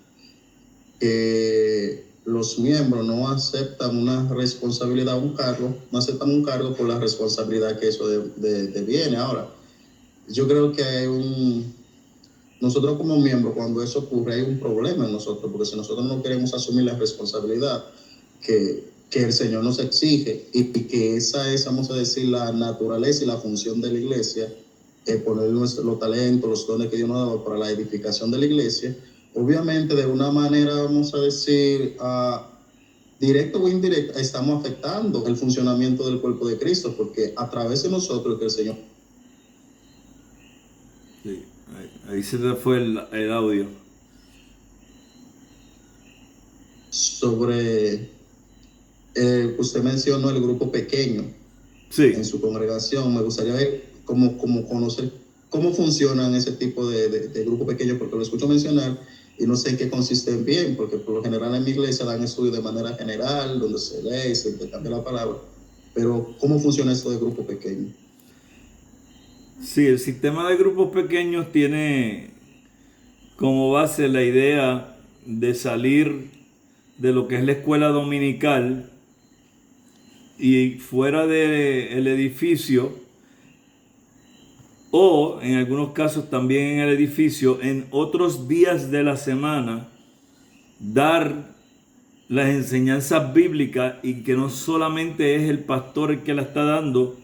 Que los miembros no aceptan una responsabilidad, no aceptan un cargo por la responsabilidad que eso deviene. Ahora, yo creo que nosotros como miembros, cuando eso ocurre, hay un problema en nosotros, porque si nosotros no queremos asumir la responsabilidad que el Señor nos exige y que esa es, vamos a decir, la naturaleza y la función de la iglesia, poner los talentos, los dones que Dios nos ha dado para la edificación de la iglesia, obviamente de una manera, vamos a decir, directa o indirecta, estamos afectando el funcionamiento del cuerpo de Cristo, porque a través de nosotros que el Señor... Sí, ahí se te fue el audio. Sobre, usted mencionó el grupo pequeño en su congregación. Me gustaría ver cómo conocer cómo funcionan ese tipo de grupo pequeño, porque lo escucho mencionar y no sé en qué consisten bien, porque por lo general en mi iglesia dan estudios de manera general, donde se lee y se intercambia la palabra. Pero, ¿cómo funciona esto de grupo pequeño? Sí, el sistema de grupos pequeños tiene como base la idea de salir de lo que es la escuela dominical y fuera del edificio, o en algunos casos también en el edificio, en otros días de la semana, dar las enseñanzas bíblicas, y que no solamente es el pastor el que la está dando,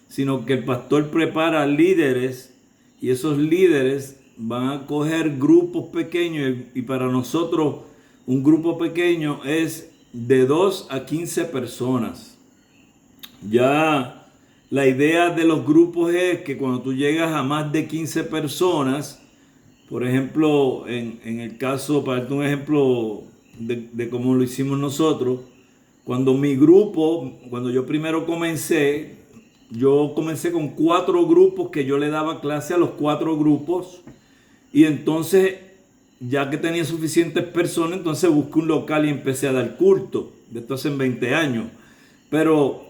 sino que el pastor prepara líderes y esos líderes van a coger grupos pequeños, y para nosotros un grupo pequeño es de 2 a 15 personas. Ya la idea de los grupos es que cuando tú llegas a más de 15 personas, por ejemplo, en el caso, para darte un ejemplo de cómo lo hicimos nosotros, cuando mi grupo, cuando yo primero comencé, yo comencé con 4 grupos que yo le daba clase a los 4 grupos, y entonces, ya que tenía suficientes personas, entonces busqué un local y empecé a dar culto. De esto hace 20 años. Pero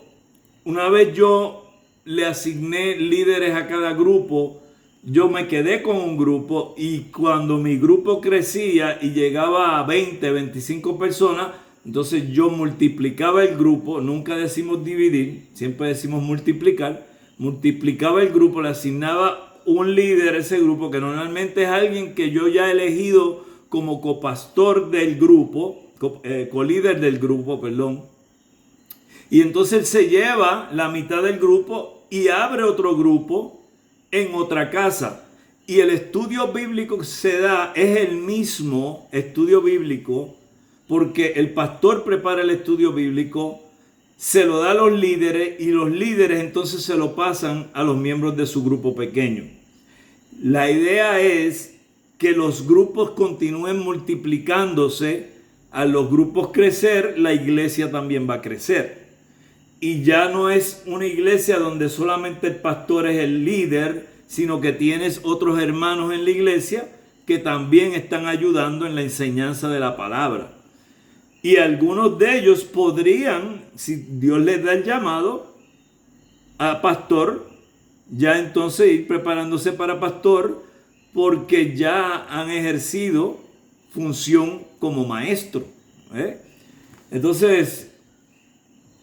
una vez yo le asigné líderes a cada grupo, yo me quedé con un grupo, y cuando mi grupo crecía y llegaba a 20, 25 personas, entonces yo multiplicaba el grupo. Nunca decimos dividir, siempre decimos multiplicar. Multiplicaba el grupo, le asignaba un líder a ese grupo, que normalmente es alguien que yo ya he elegido como copastor del grupo, colíder del grupo, perdón. Y entonces él se lleva la mitad del grupo y abre otro grupo en otra casa. Y el estudio bíblico que se da es el mismo estudio bíblico, porque el pastor prepara el estudio bíblico, se lo da a los líderes, y los líderes entonces se lo pasan a los miembros de su grupo pequeño. La idea es que los grupos continúen multiplicándose. A los grupos crecer, la iglesia también va a crecer. Y ya no es una iglesia donde solamente el pastor es el líder, sino que tienes otros hermanos en la iglesia que también están ayudando en la enseñanza de la palabra. Y algunos de ellos podrían, si Dios les da el llamado a pastor, ya entonces ir preparándose para pastor, porque ya han ejercido función como maestro. Entonces,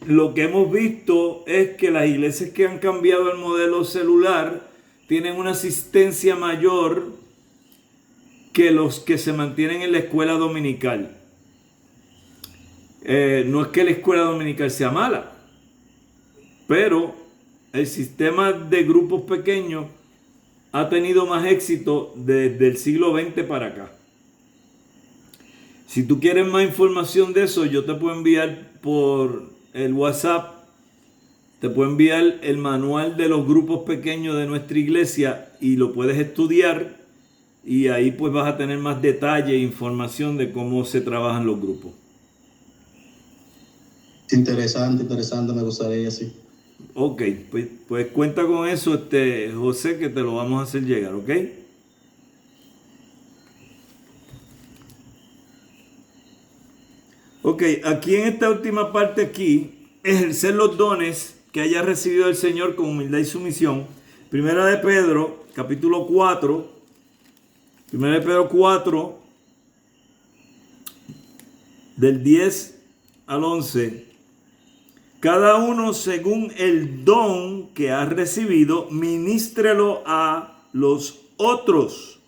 lo que hemos visto es que las iglesias que han cambiado el modelo celular tienen una asistencia mayor que los que se mantienen en la escuela dominical. No es que la escuela dominical sea mala, pero el sistema de grupos pequeños ha tenido más éxito desde el siglo XX para acá. Si tú quieres más información de eso, yo te puedo enviar por el WhatsApp, te puedo enviar el manual de los grupos pequeños de nuestra iglesia, y lo puedes estudiar, y ahí pues vas a tener más detalle e información de cómo se trabajan los grupos. Interesante, me gustaría así. Ok, pues cuenta con eso, José, que te lo vamos a hacer llegar, ¿ok? Ok, aquí en esta última parte aquí, ejercer los dones que haya recibido el Señor con humildad y sumisión. Primera de Pedro, capítulo 4, Primera de Pedro 4, del 10 al 11. Cada uno según el don que ha recibido, ministrelo a los otros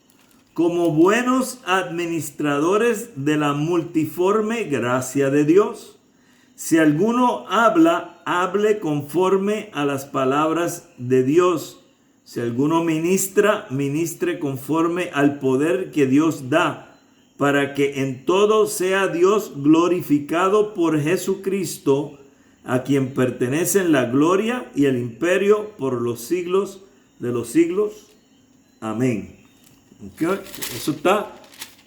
como buenos administradores de la multiforme gracia de Dios. Si alguno habla, hable conforme a las palabras de Dios. Si alguno ministra, ministre conforme al poder que Dios da, para que en todo sea Dios glorificado por Jesucristo, a quien pertenecen la gloria y el imperio por los siglos de los siglos. Amén. ¿Okay? Eso está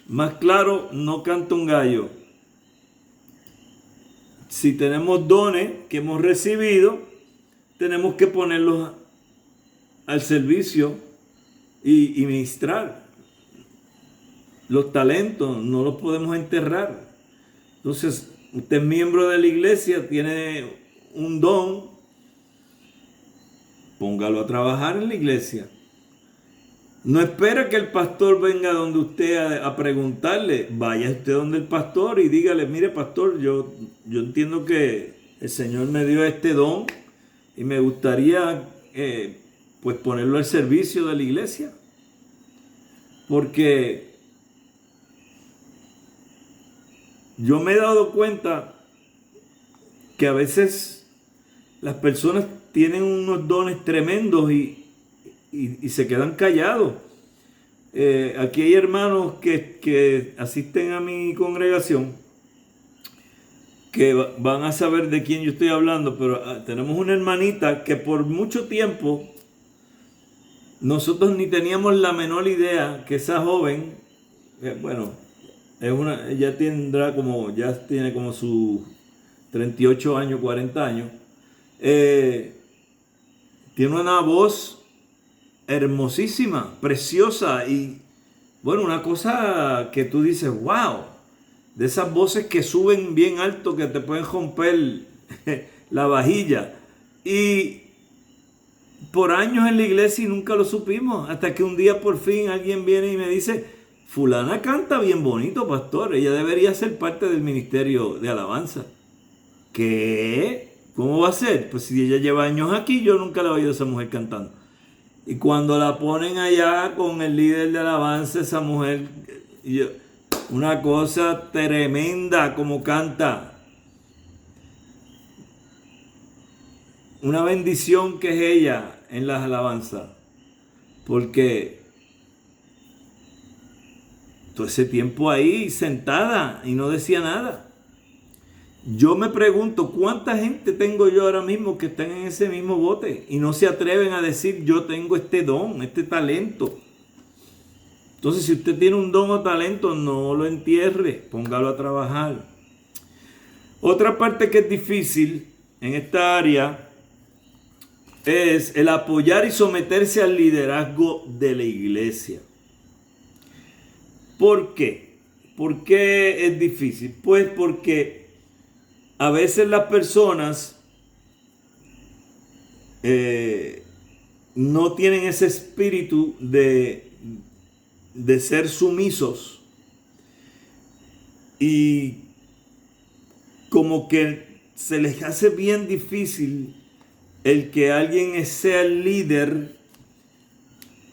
más claro, no canta un gallo. Si tenemos dones que hemos recibido, tenemos que ponerlos al servicio y ministrar. Los talentos no los podemos enterrar. Entonces, usted es miembro de la iglesia, tiene un don, póngalo a trabajar en la iglesia. No espera que el pastor venga donde usted a preguntarle. Vaya usted donde el pastor y dígale: mire, pastor, yo entiendo que el Señor me dio este don y me gustaría pues ponerlo al servicio de la iglesia. Porque yo me he dado cuenta que a veces las personas tienen unos dones tremendos y se quedan callados. Aquí hay hermanos que asisten a mi congregación que van a saber de quién yo estoy hablando, pero tenemos una hermanita que por mucho tiempo nosotros ni teníamos la menor idea que esa joven, ella tiene como sus 38 años, 40 años, tiene una voz hermosísima, preciosa y una cosa que tú dices: wow, de esas voces que suben bien alto que te pueden romper la vajilla. Y por años en la iglesia y nunca lo supimos, hasta que un día por fin alguien viene y me dice: fulana canta bien bonito, pastor, ella debería ser parte del ministerio de alabanza. ¿Qué? ¿Cómo va a ser? Pues si ella lleva años aquí, yo nunca la he oído a esa mujer cantando. Y cuando la ponen allá con el líder de alabanza, esa mujer, una cosa tremenda como canta. Una bendición que es ella en las alabanzas. Porque todo ese tiempo ahí sentada y no decía nada. Yo me pregunto, ¿cuánta gente tengo yo ahora mismo que están en ese mismo bote y no se atreven a decir: yo tengo este don, este talento? Entonces, si usted tiene un don o talento, no lo entierre, póngalo a trabajar. Otra parte que es difícil en esta área es el apoyar y someterse al liderazgo de la iglesia. ¿Por qué? ¿Por qué es difícil? Pues porque a veces las personas no tienen ese espíritu de ser sumisos y como que se les hace bien difícil el que alguien sea el líder,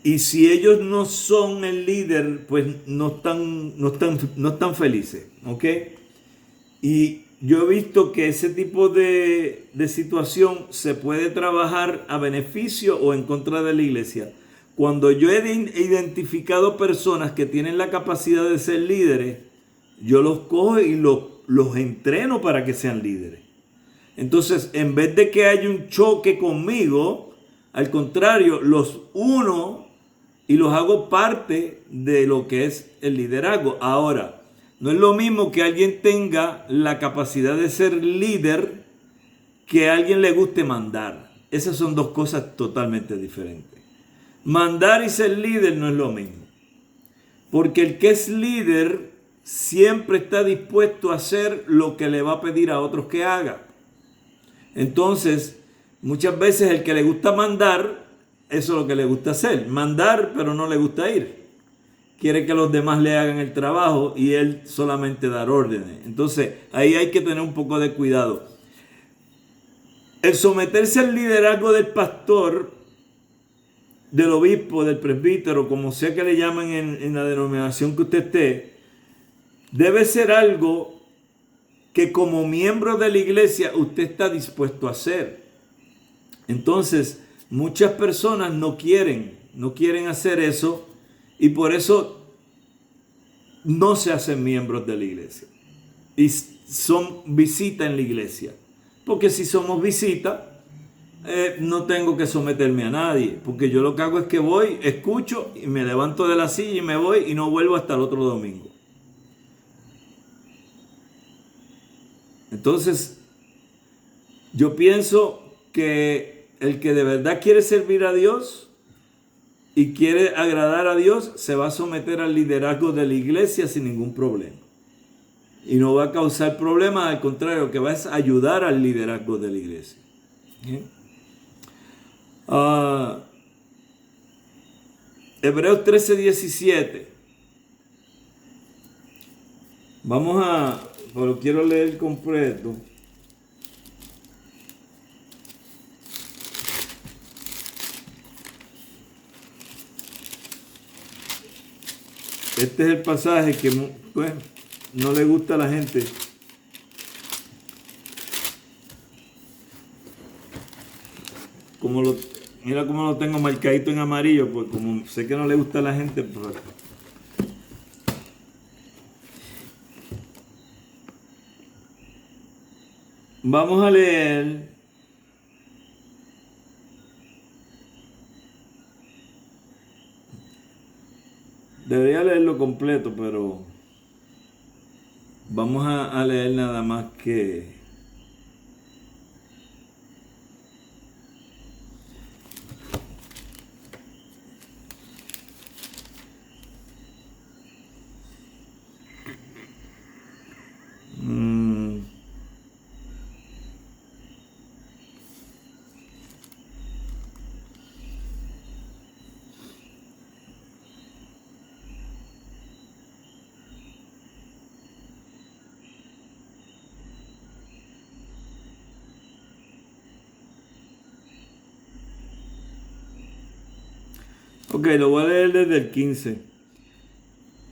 y si ellos no son el líder, pues no están felices, ¿ok? Y yo he visto que ese tipo de situación se puede trabajar a beneficio o en contra de la iglesia. Cuando yo he identificado personas que tienen la capacidad de ser líderes, yo los cojo y los entreno para que sean líderes. Entonces, en vez de que haya un choque conmigo, al contrario, los uno y los hago parte de lo que es el liderazgo. Ahora, no es lo mismo que alguien tenga la capacidad de ser líder que a alguien le guste mandar. Esas son dos cosas totalmente diferentes. Mandar y ser líder no es lo mismo. Porque el que es líder siempre está dispuesto a hacer lo que le va a pedir a otros que haga. Entonces, muchas veces el que le gusta mandar, eso es lo que le gusta hacer. Mandar, pero no le gusta ir. Quiere que los demás le hagan el trabajo y él solamente dar órdenes. Entonces, ahí hay que tener un poco de cuidado. El someterse al liderazgo del pastor, del obispo, del presbítero, como sea que le llamen en la denominación que usted esté, debe ser algo que como miembro de la iglesia usted está dispuesto a hacer. Entonces, muchas personas no quieren hacer eso. Y por eso no se hacen miembros de la iglesia y son visita en la iglesia. Porque si somos visita, no tengo que someterme a nadie, porque yo lo que hago es que voy, escucho y me levanto de la silla y me voy y no vuelvo hasta el otro domingo. Entonces, yo pienso que el que de verdad quiere servir a Dios y quiere agradar a Dios, se va a someter al liderazgo de la iglesia sin ningún problema. Y no va a causar problemas, al contrario, que va a ayudar al liderazgo de la iglesia. ¿Bien? Hebreos 13:17. Pero quiero leer completo. Este es el pasaje que pues, no le gusta a la gente. Mira cómo lo tengo marcadito en amarillo, pues como sé que no le gusta a la gente, pues. Vamos a leer debería leerlo completo, pero vamos a leer nada más que ok, lo voy a leer desde el 15.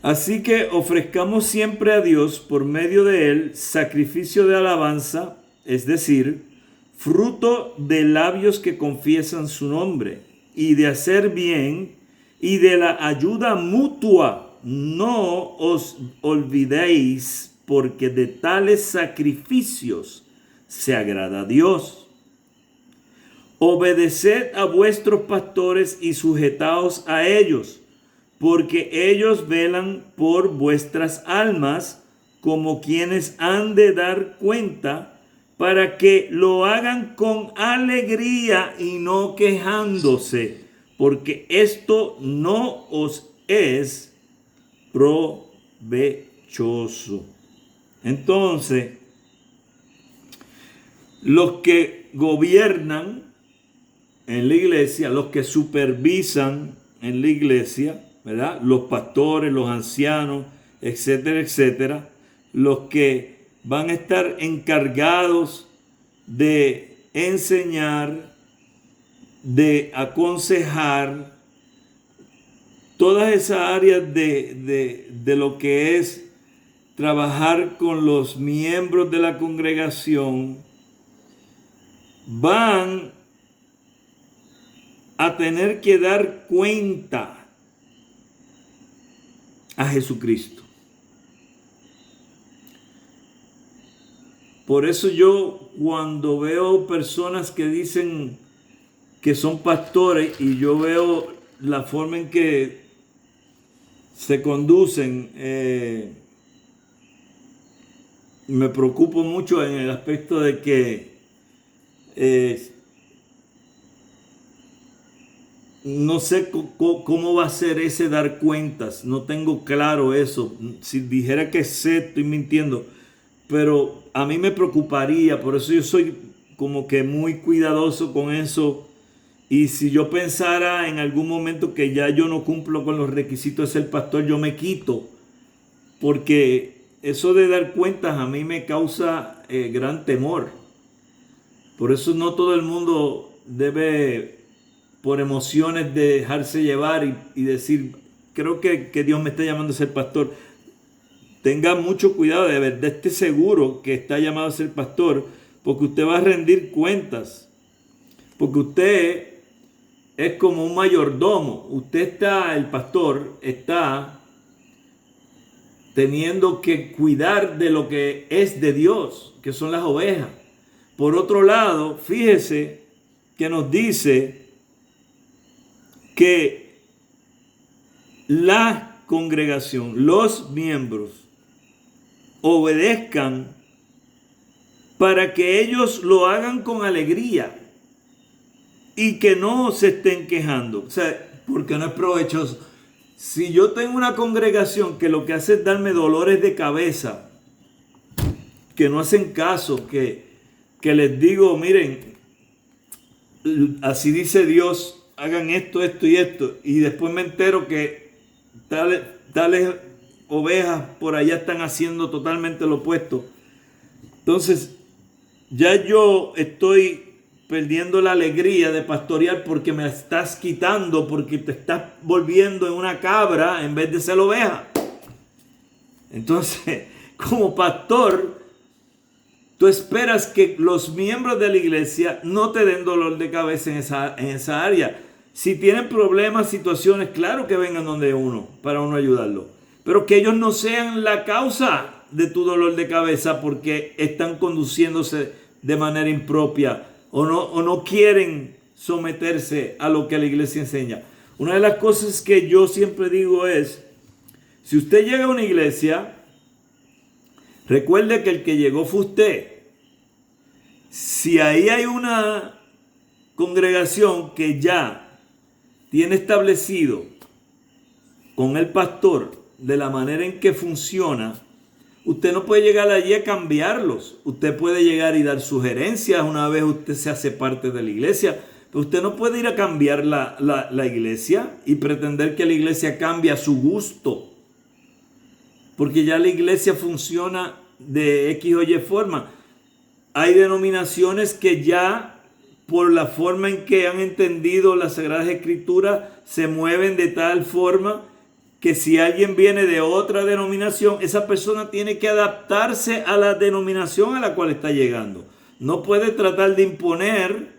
Así que ofrezcamos siempre a Dios por medio de Él sacrificio de alabanza, es decir, fruto de labios que confiesan su nombre, y de hacer bien y de la ayuda mutua. No os olvidéis, porque de tales sacrificios se agrada a Dios. Obedeced a vuestros pastores y sujetaos a ellos, porque ellos velan por vuestras almas como quienes han de dar cuenta, para que lo hagan con alegría y no quejándose, porque esto no os es provechoso. Entonces, los que gobiernan en la iglesia, los que supervisan en la iglesia, ¿verdad? Los pastores, los ancianos, etcétera, etcétera, los que van a estar encargados de enseñar, de aconsejar, todas esas áreas de lo que es trabajar con los miembros de la congregación, van a tener que dar cuenta a Jesucristo. Por eso yo cuando veo personas que dicen que son pastores y yo veo la forma en que se conducen, me preocupo mucho en el aspecto de que no sé cómo va a ser ese dar cuentas, no tengo claro eso. Si dijera que sé, estoy mintiendo, pero a mí me preocuparía, por eso yo soy como que muy cuidadoso con eso. Y si yo pensara en algún momento que ya yo no cumplo con los requisitos de ser pastor, yo me quito, porque eso de dar cuentas a mí me causa gran temor. Por eso no todo el mundo debe por emociones de dejarse llevar y decir, creo que Dios me está llamando a ser pastor. Tenga mucho cuidado, de verdad esté seguro que está llamado a ser pastor, porque usted va a rendir cuentas, porque usted es como un mayordomo. El pastor está teniendo que cuidar de lo que es de Dios, que son las ovejas. Por otro lado, fíjese que nos dice que la congregación, los miembros, obedezcan para que ellos lo hagan con alegría y que no se estén quejando. O sea, porque no es provechoso. Si yo tengo una congregación que lo que hace es darme dolores de cabeza, que no hacen caso, que les digo, miren, así dice Dios, hagan esto, esto y esto, y después me entero que tales ovejas por allá están haciendo totalmente lo opuesto. Entonces, ya yo estoy perdiendo la alegría de pastorear porque me estás quitando, porque te estás volviendo en una cabra en vez de ser oveja. Entonces, como pastor, tú esperas que los miembros de la iglesia no te den dolor de cabeza en esa área. Si tienen problemas, situaciones, claro que vengan donde uno, para uno ayudarlo. Pero que ellos no sean la causa de tu dolor de cabeza porque están conduciéndose de manera impropia o no quieren someterse a lo que la iglesia enseña. Una de las cosas que yo siempre digo es, si usted llega a una iglesia, recuerde que el que llegó fue usted. Si ahí hay una congregación que ya tiene establecido con el pastor de la manera en que funciona, usted no puede llegar allí a cambiarlos. Usted puede llegar y dar sugerencias una vez usted se hace parte de la iglesia, pero usted no puede ir a cambiar la iglesia y pretender que la iglesia cambie a su gusto, porque ya la iglesia funciona de X o Y forma. Hay denominaciones que ya, por la forma en que han entendido las Sagradas Escrituras, se mueven de tal forma que si alguien viene de otra denominación, esa persona tiene que adaptarse a la denominación a la cual está llegando. No puede tratar de imponer,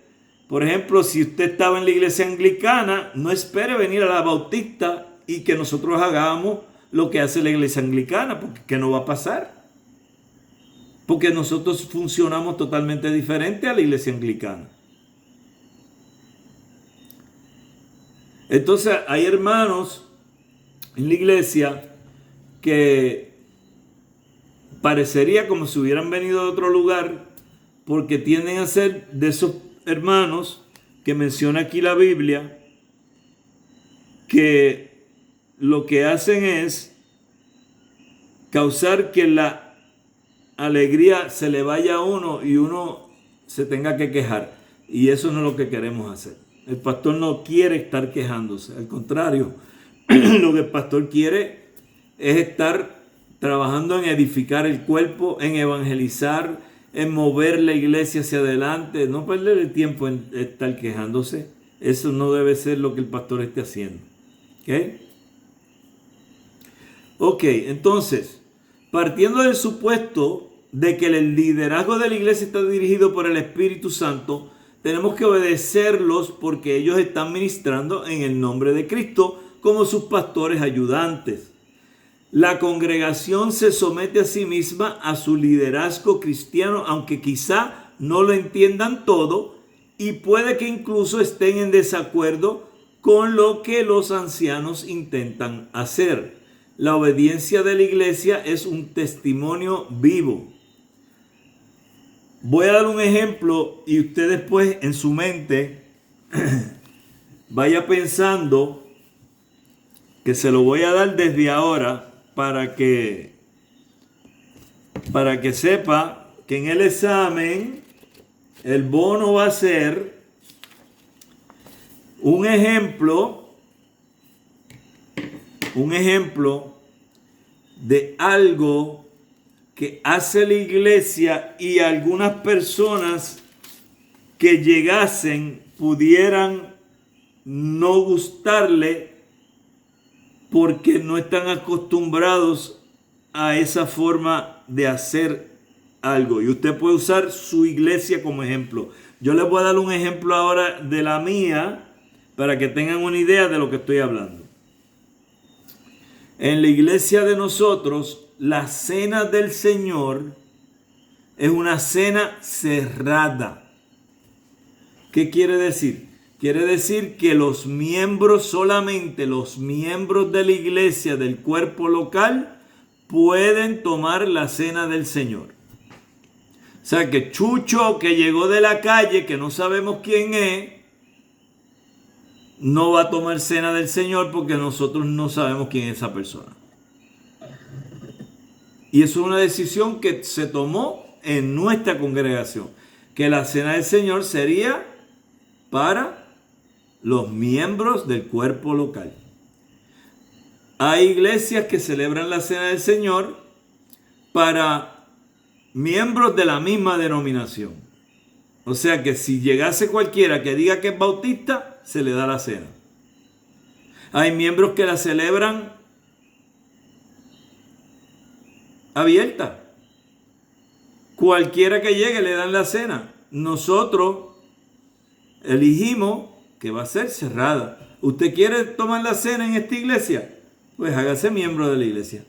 por ejemplo, si usted estaba en la iglesia anglicana, no espere venir a la bautista y que nosotros hagamos lo que hace la iglesia anglicana, porque ¿qué no va a pasar? Porque nosotros funcionamos totalmente diferente a la iglesia anglicana. Entonces hay hermanos en la iglesia que parecería como si hubieran venido de otro lugar, porque tienden a ser de esos hermanos que menciona aquí la Biblia, que lo que hacen es causar que la alegría se le vaya a uno y uno se tenga que quejar. Y eso no es lo que queremos hacer. El pastor no quiere estar quejándose, al contrario. Lo que el pastor quiere es estar trabajando en edificar el cuerpo, en evangelizar, en mover la iglesia hacia adelante, no perder el tiempo en estar quejándose. Eso no debe ser lo que el pastor esté haciendo. Ok, entonces, partiendo del supuesto de que el liderazgo de la iglesia está dirigido por el Espíritu Santo, tenemos que obedecerlos porque ellos están ministrando en el nombre de Cristo como sus pastores ayudantes. La congregación se somete a sí misma a su liderazgo cristiano, aunque quizá no lo entiendan todo y puede que incluso estén en desacuerdo con lo que los ancianos intentan hacer. La obediencia de la iglesia es un testimonio vivo. Voy a dar un ejemplo y usted después en su mente vaya pensando que se lo voy a dar desde ahora para que sepa que en el examen el bono va a ser un ejemplo de algo que hace la iglesia y algunas personas que llegasen pudieran no gustarle porque no están acostumbrados a esa forma de hacer algo. Y usted puede usar su iglesia como ejemplo. Yo les voy a dar un ejemplo ahora de la mía para que tengan una idea de lo que estoy hablando. En la iglesia de nosotros la cena del Señor es una cena cerrada. ¿Qué quiere decir? Quiere decir que los miembros, solamente los miembros de la iglesia del cuerpo local, pueden tomar la cena del Señor. O sea que Chucho, que llegó de la calle, que no sabemos quién es, no va a tomar cena del Señor porque nosotros no sabemos quién es esa persona. Y eso es una decisión que se tomó en nuestra congregación, que la cena del Señor sería para los miembros del cuerpo local. Hay iglesias que celebran la cena del Señor para miembros de la misma denominación. O sea que si llegase cualquiera que diga que es bautista, se le da la cena. Hay miembros que la celebran abierta. Cualquiera que llegue le dan la cena. Nosotros elegimos que va a ser cerrada. ¿Usted quiere tomar la cena en esta iglesia? Pues hágase miembro de la iglesia.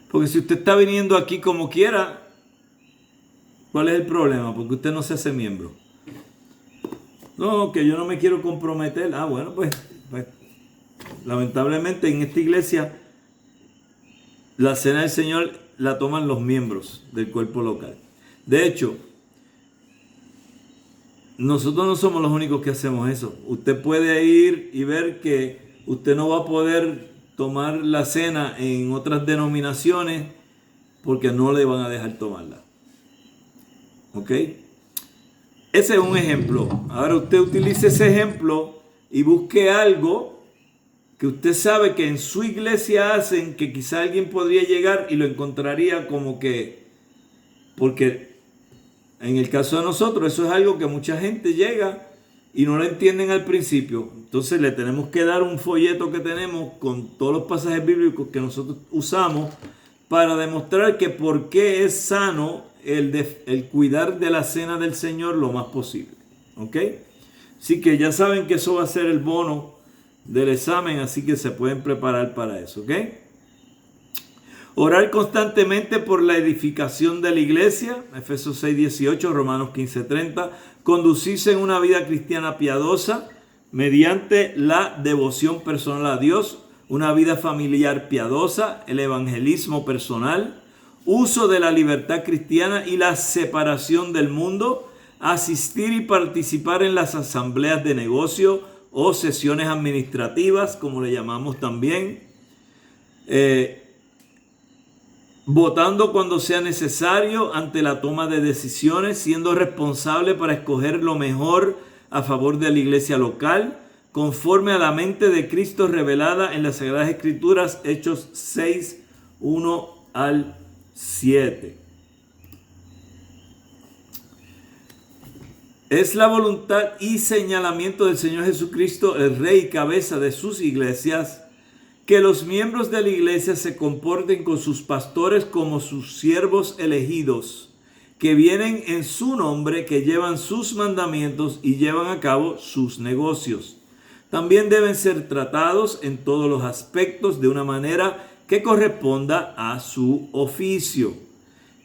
Porque si usted está viniendo aquí como quiera, ¿cuál es el problema? Porque usted no se hace miembro. No, que yo no me quiero comprometer. Ah, bueno, pues lamentablemente en esta iglesia la cena del Señor la toman los miembros del cuerpo local. De hecho, nosotros no somos los únicos que hacemos eso. Usted puede ir y ver que usted no va a poder tomar la cena en otras denominaciones porque no le van a dejar tomarla. ¿Ok? Ese es un ejemplo. Ahora usted utilice ese ejemplo y busque algo que usted sabe que en su iglesia hacen, que quizá alguien podría llegar y lo encontraría como que, porque en el caso de nosotros eso es algo que mucha gente llega y no lo entienden al principio. Entonces le tenemos que dar un folleto que tenemos con todos los pasajes bíblicos que nosotros usamos para demostrar que por qué es sano el cuidar de la cena del Señor lo más posible. ¿Ok? Así que ya saben que eso va a ser el bono del examen, así que se pueden preparar para eso. ¿Ok? Orar constantemente por la edificación de la iglesia, Efesios 6:18, Romanos 15:30. Conducirse en una vida cristiana piadosa mediante la devoción personal a Dios, una vida familiar piadosa, el evangelismo personal, uso de la libertad cristiana y la separación del mundo, asistir y participar en las asambleas de negocio o sesiones administrativas, como le llamamos también, votando cuando sea necesario ante la toma de decisiones, siendo responsable para escoger lo mejor a favor de la iglesia local, conforme a la mente de Cristo revelada en las Sagradas Escrituras, Hechos 6, 1 al 7. Es la voluntad y señalamiento del Señor Jesucristo, el Rey y cabeza de sus iglesias, que los miembros de la iglesia se comporten con sus pastores como sus siervos elegidos, que vienen en su nombre, que llevan sus mandamientos y llevan a cabo sus negocios. También deben ser tratados en todos los aspectos de una manera que corresponda a su oficio.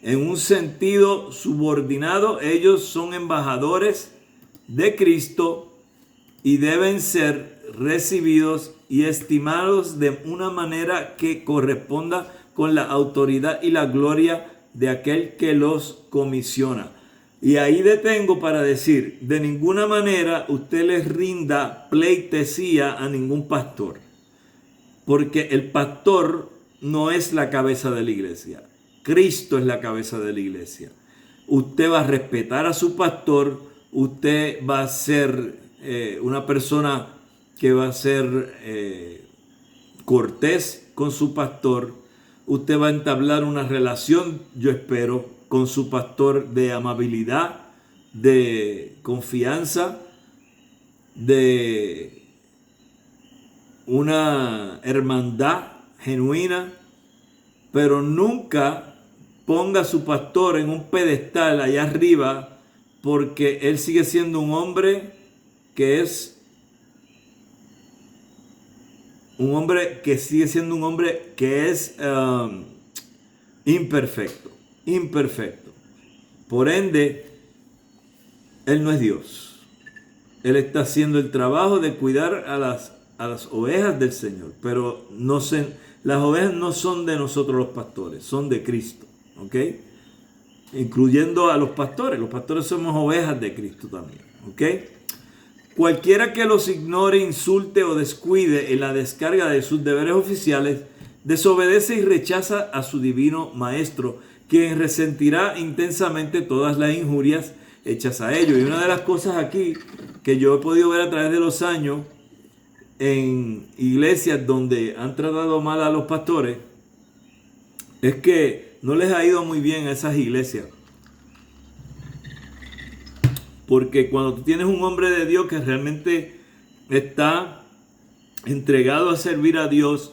En un sentido subordinado, ellos son embajadores de Cristo y deben ser recibidos y estimados de una manera que corresponda con la autoridad y la gloria de aquel que los comisiona. Y ahí detengo para decir, de ninguna manera usted les rinda pleitesía a ningún pastor, porque el pastor no es la cabeza de la iglesia. Cristo es la cabeza de la iglesia. Usted va a respetar a su pastor, usted va a ser una persona que va a ser cortés con su pastor, usted va a entablar una relación, yo espero, con su pastor de amabilidad, de confianza, de una hermandad genuina, pero nunca ponga a su pastor en un pedestal allá arriba, porque él sigue siendo un hombre que es un hombre que sigue siendo un hombre que es imperfecto. Por ende, él no es Dios. Él está haciendo el trabajo de cuidar a las ovejas del Señor. Pero las ovejas no son de nosotros los pastores, son de Cristo. ¿Ok? Incluyendo a los pastores. Los pastores somos ovejas de Cristo también. ¿Ok? Cualquiera que los ignore, insulte o descuide en la descarga de sus deberes oficiales, desobedece y rechaza a su divino maestro, quien resentirá intensamente todas las injurias hechas a ellos. Y una de las cosas aquí que yo he podido ver a través de los años en iglesias donde han tratado mal a los pastores es que no les ha ido muy bien a esas iglesias. Porque cuando tú tienes un hombre de Dios que realmente está entregado a servir a Dios,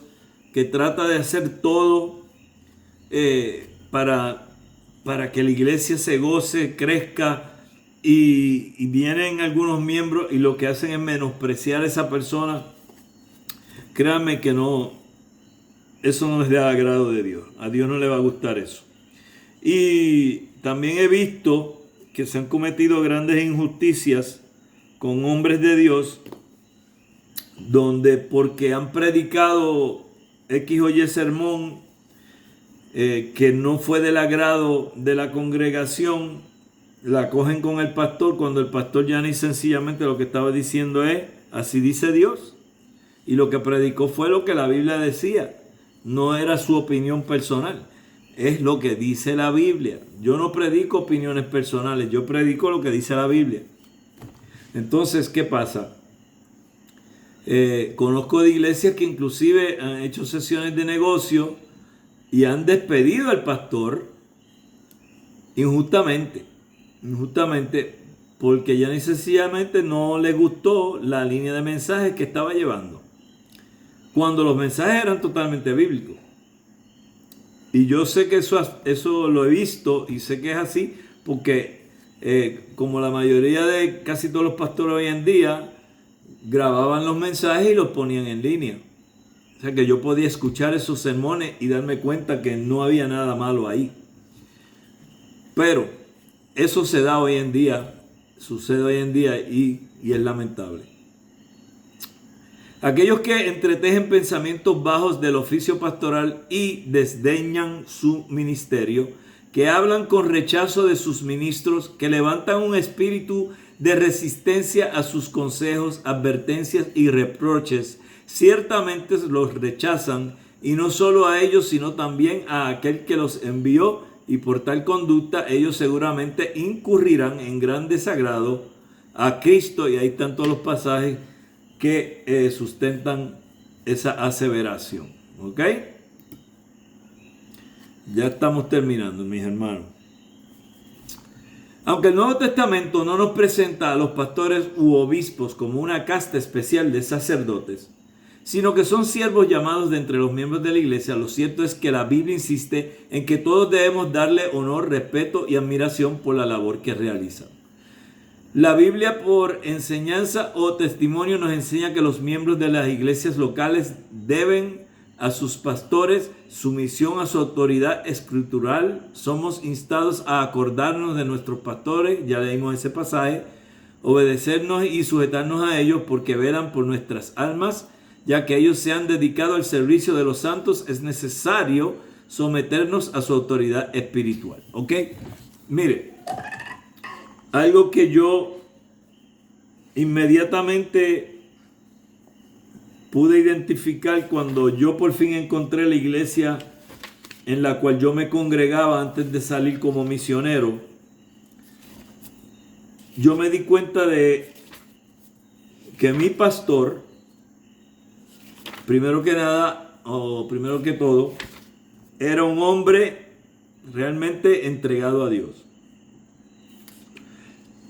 que trata de hacer todo para que la iglesia se goce, crezca, y vienen algunos miembros y lo que hacen es menospreciar a esa persona, créanme que eso no es de agrado de Dios. A Dios no le va a gustar eso. Y también he visto que se han cometido grandes injusticias con hombres de Dios, donde porque han predicado X o Y sermón que no fue del agrado de la congregación, la cogen con el pastor, cuando el pastor ya ni sencillamente lo que estaba diciendo es, así dice Dios. Y lo que predicó fue lo que la Biblia decía, no era su opinión personal. Es lo que dice la Biblia. Yo no predico opiniones personales, yo predico lo que dice la Biblia. Entonces, ¿qué pasa? Conozco de iglesias que inclusive han hecho sesiones de negocio y han despedido al pastor injustamente, porque ya ni sencillamente no les gustó la línea de mensajes que estaba llevando, cuando los mensajes eran totalmente bíblicos. Y yo sé que eso lo he visto y sé que es así porque como la mayoría de casi todos los pastores hoy en día grababan los mensajes y los ponían en línea. O sea que yo podía escuchar esos sermones y darme cuenta que no había nada malo ahí. Pero eso se da hoy en día, sucede hoy en día y es lamentable. Aquellos que entretejen pensamientos bajos del oficio pastoral y desdeñan su ministerio, que hablan con rechazo de sus ministros, que levantan un espíritu de resistencia a sus consejos, advertencias y reproches, ciertamente los rechazan, y no solo a ellos, sino también a aquel que los envió, y por tal conducta ellos seguramente incurrirán en gran desagrado a Cristo, y ahí están todos los pasajes que sustentan esa aseveración. ¿Ok? Ya estamos terminando, mis hermanos. Aunque el Nuevo Testamento no nos presenta a los pastores u obispos como una casta especial de sacerdotes, sino que son siervos llamados de entre los miembros de la iglesia, lo cierto es que la Biblia insiste en que todos debemos darle honor, respeto y admiración por la labor que realizan. La Biblia, por enseñanza o testimonio, nos enseña que los miembros de las iglesias locales deben a sus pastores sumisión a su autoridad escritural. Somos instados a acordarnos de nuestros pastores, ya leímos ese pasaje, obedecernos y sujetarnos a ellos porque velan por nuestras almas, ya que ellos se han dedicado al servicio de los santos. Es necesario someternos a su autoridad espiritual. ¿Ok? Mire. Algo que yo inmediatamente pude identificar cuando yo por fin encontré la iglesia en la cual yo me congregaba antes de salir como misionero, yo me di cuenta de que mi pastor, primero que nada, o primero que todo, era un hombre realmente entregado a Dios.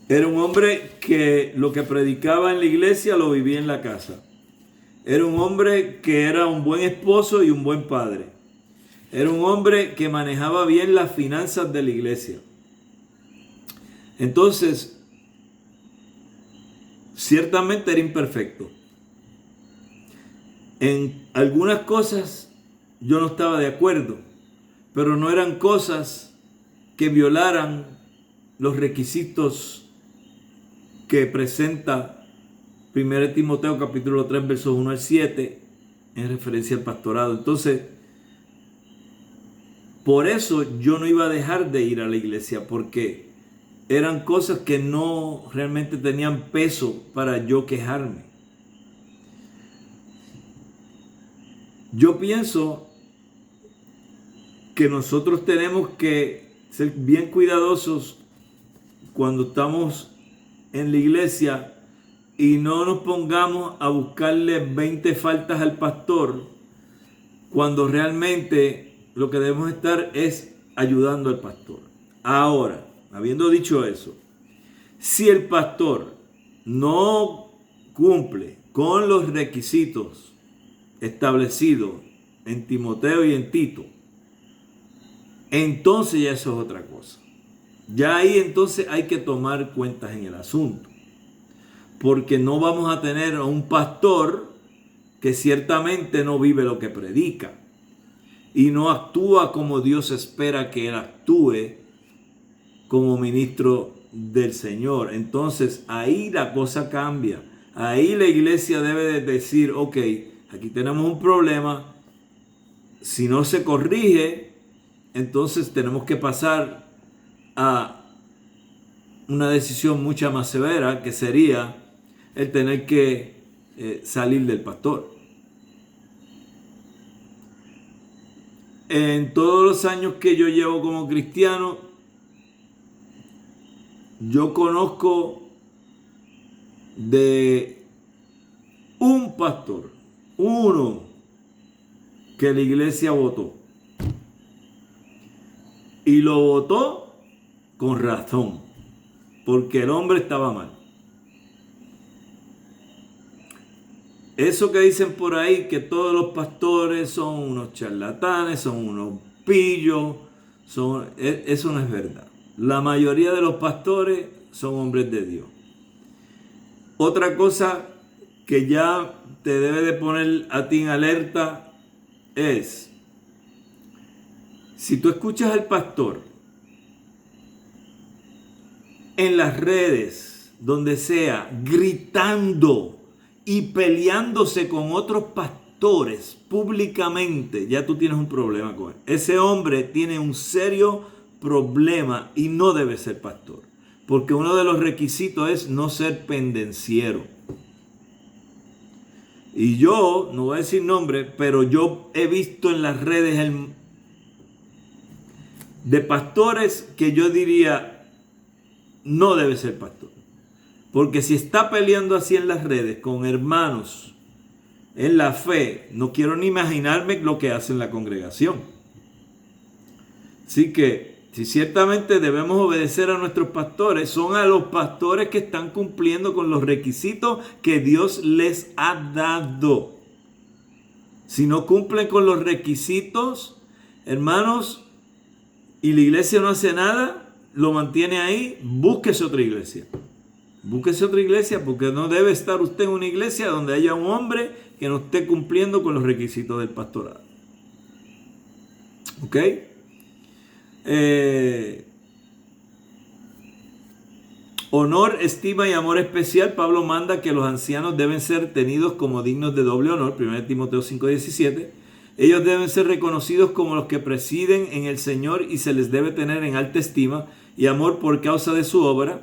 Era un hombre que lo que predicaba en la iglesia lo vivía en la casa. Era un hombre que era un buen esposo y un buen padre. Era un hombre que manejaba bien las finanzas de la iglesia. Entonces, ciertamente era imperfecto. En algunas cosas yo no estaba de acuerdo, pero no eran cosas que violaran los requisitos que presenta 1 Timoteo capítulo 3 versos 1 al 7 en referencia al pastorado. Entonces, por eso yo no iba a dejar de ir a la iglesia, porque eran cosas que no realmente tenían peso para yo quejarme. Yo pienso que nosotros tenemos que ser bien cuidadosos cuando estamos en la iglesia y no nos pongamos a buscarle 20 faltas al pastor, cuando realmente lo que debemos estar es ayudando al pastor. Ahora, habiendo dicho eso, si el pastor no cumple con los requisitos establecidos en Timoteo y en Tito, entonces ya eso es otra cosa. Ya ahí entonces hay que tomar cuentas en el asunto, porque no vamos a tener a un pastor que ciertamente no vive lo que predica y no actúa como Dios espera que él actúe como ministro del Señor. Entonces ahí la cosa cambia. Ahí la iglesia debe de decir, ok, aquí tenemos un problema. Si no se corrige, entonces tenemos que pasar a una decisión mucho más severa, que sería el tener que salir del pastor. En todos los años que yo llevo como cristiano, yo conozco de un pastor, uno, que la iglesia votó. Y lo votó con razón, porque el hombre estaba mal. Eso que dicen por ahí, que todos los pastores son unos charlatanes, son unos pillos, eso no es verdad. La mayoría de los pastores son hombres de Dios. Otra cosa que ya te debe de poner a ti en alerta es, si tú escuchas al pastor en las redes, donde sea, gritando y peleándose con otros pastores públicamente, ya tú tienes un problema con él. Ese hombre tiene un serio problema y no debe ser pastor, porque uno de los requisitos es no ser pendenciero. Y yo, no voy a decir nombre, pero yo he visto en las redes de pastores que yo diría no debe ser pastor. Porque si está peleando así en las redes con hermanos en la fe, no quiero ni imaginarme lo que hace en la congregación. Así que, si ciertamente debemos obedecer a nuestros pastores, son a los pastores que están cumpliendo con los requisitos que Dios les ha dado. Si no cumplen con los requisitos, hermanos, y la iglesia no hace nada, lo mantiene ahí, búsquese otra iglesia. Búsquese otra iglesia, porque no debe estar usted en una iglesia donde haya un hombre que no esté cumpliendo con los requisitos del pastorado. ¿Ok? Honor, estima y amor especial. Pablo manda que los ancianos deben ser tenidos como dignos de doble honor. 1 Timoteo 5:17. Ellos deben ser reconocidos como los que presiden en el Señor y se les debe tener en alta estima y amor por causa de su obra.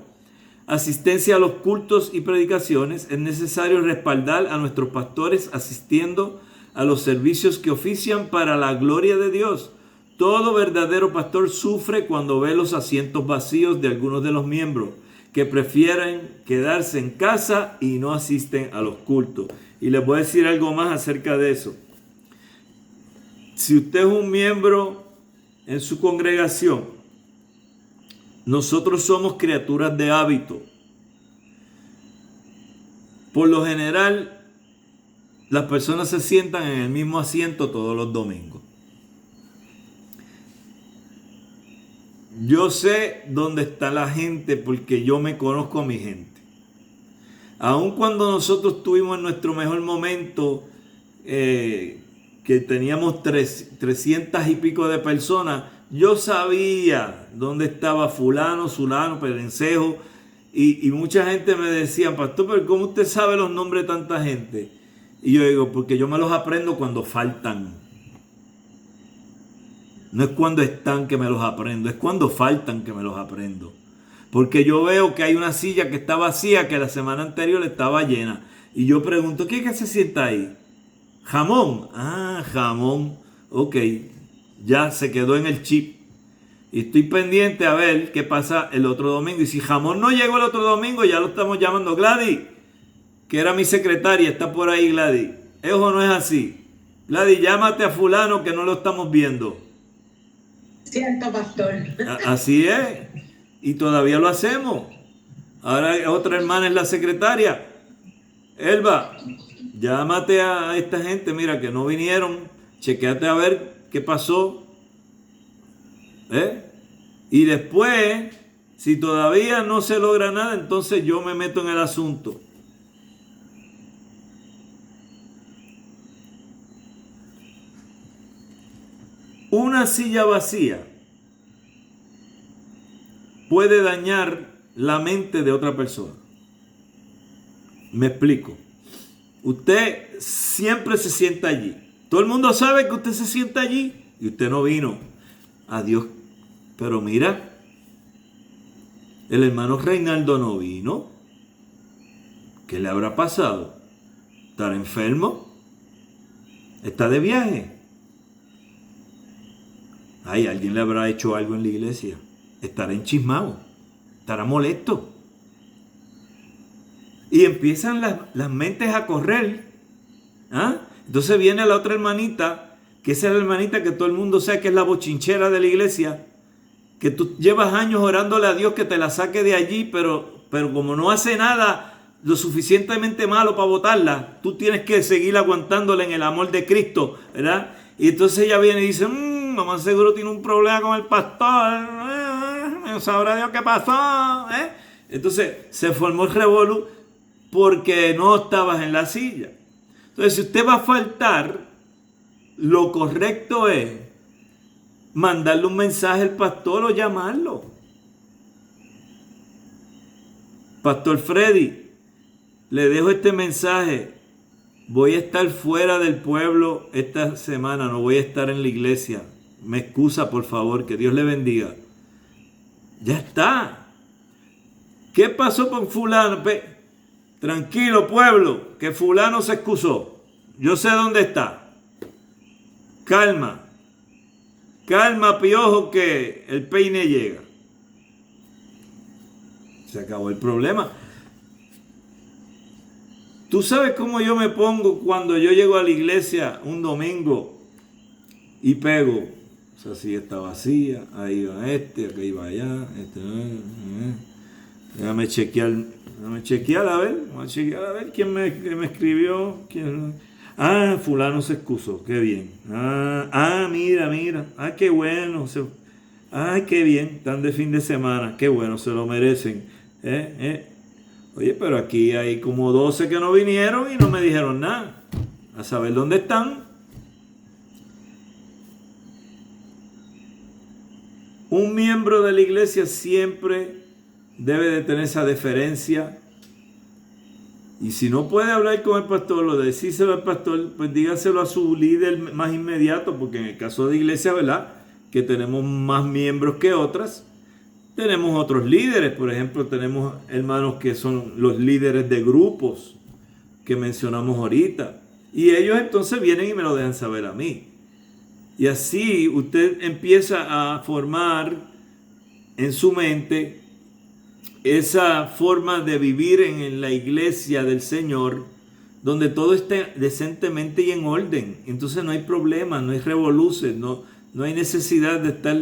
Asistencia a los cultos y predicaciones. Es necesario respaldar a nuestros pastores asistiendo a los servicios que ofician para la gloria de Dios. Todo verdadero pastor sufre cuando ve los asientos vacíos de algunos de los miembros que prefieren quedarse en casa y no asisten a los cultos. Y les voy a decir algo más acerca de eso. Si usted es un miembro en su congregación, nosotros somos criaturas de hábito. Por lo general, las personas se sientan en el mismo asiento todos los domingos. Yo sé dónde está la gente porque yo me conozco a mi gente. Aun cuando nosotros estuvimos en nuestro mejor momento, que teníamos 300 y pico de personas, yo sabía dónde estaba fulano, sulano, perencejo, y mucha gente me decía, pastor, pero ¿cómo usted sabe los nombres de tanta gente? Y yo digo, porque yo me los aprendo cuando faltan. No es cuando están que me los aprendo, es cuando faltan que me los aprendo. Porque yo veo que hay una silla que está vacía, que la semana anterior estaba llena. Y yo pregunto, ¿qué es que se sienta ahí? Jamón. Ah, jamón. Ok, ya se quedó en el chip. Y estoy pendiente a ver qué pasa el otro domingo. Y si jamón no llegó el otro domingo, ya lo estamos llamando. Gladys, que era mi secretaria, está por ahí Gladys. Eso no es así. Gladys, llámate a fulano que no lo estamos viendo. Cierto, pastor. Así es. Y todavía lo hacemos. Ahora otra hermana es la secretaria. Elba, llámate a esta gente, mira que no vinieron. Chequéate a ver qué pasó. Y después, si todavía no se logra nada, entonces yo me meto en el asunto. Una silla vacía puede dañar la mente de otra persona. Me explico. Usted siempre se sienta allí. Todo el mundo sabe que usted se sienta allí y usted no vino. Adiós. Pero mira, el hermano Reinaldo no vino. ¿Qué le habrá pasado? ¿Estará enfermo? ¿Está de viaje? Ay, alguien le habrá hecho algo en la iglesia. Estará enchismado. Estará molesto. Y empiezan las mentes a correr. ¿Ah? Entonces viene la otra hermanita, que esa es la hermanita que todo el mundo sabe que es la bochinchera de la iglesia, que tú llevas años orándole a Dios que te la saque de allí, pero como no hace nada lo suficientemente malo para botarla, tú tienes que seguir aguantándola en el amor de Cristo, ¿verdad? Y entonces ella viene y dice, mamá seguro tiene un problema con el pastor, sabrá Dios qué pasó, Entonces se formó el revolú porque no estabas en la silla. Entonces, si usted va a faltar, lo correcto es mandarle un mensaje al pastor o llamarlo. Pastor Freddy, le dejo este mensaje. Voy a estar fuera del pueblo esta semana, no voy a estar en la iglesia. Me excusa, por favor, que Dios le bendiga. Ya está. ¿Qué pasó con fulano? Tranquilo, pueblo, que fulano se excusó. Yo sé dónde está. Calma. Calma, piojo, que el peine llega. Se acabó el problema. ¿Tú sabes cómo yo me pongo cuando yo llego a la iglesia un domingo y pego? Esa silla está vacía, ahí va este, acá iba allá, Déjame chequear a ver quién me escribió. Fulano se excusó, qué bien. Mira, qué bueno. Qué bien, están de fin de semana, qué bueno, se lo merecen. Oye, pero aquí hay como 12 que no vinieron y no me dijeron nada. A saber dónde están. Un miembro de la iglesia siempre debe de tener esa deferencia. Y si no puede hablar con el pastor o decírselo al pastor, pues dígaselo a su líder más inmediato, porque en el caso de iglesia, ¿verdad?, que tenemos más miembros que otras, tenemos otros líderes. Por ejemplo, tenemos hermanos que son los líderes de grupos que mencionamos ahorita. Y ellos entonces vienen y me lo dejan saber a mí. Y así usted empieza a formar en su mente esa forma de vivir en la iglesia del Señor, donde todo esté decentemente y en orden. Entonces no hay problema, no hay revoluciones, no hay necesidad de estar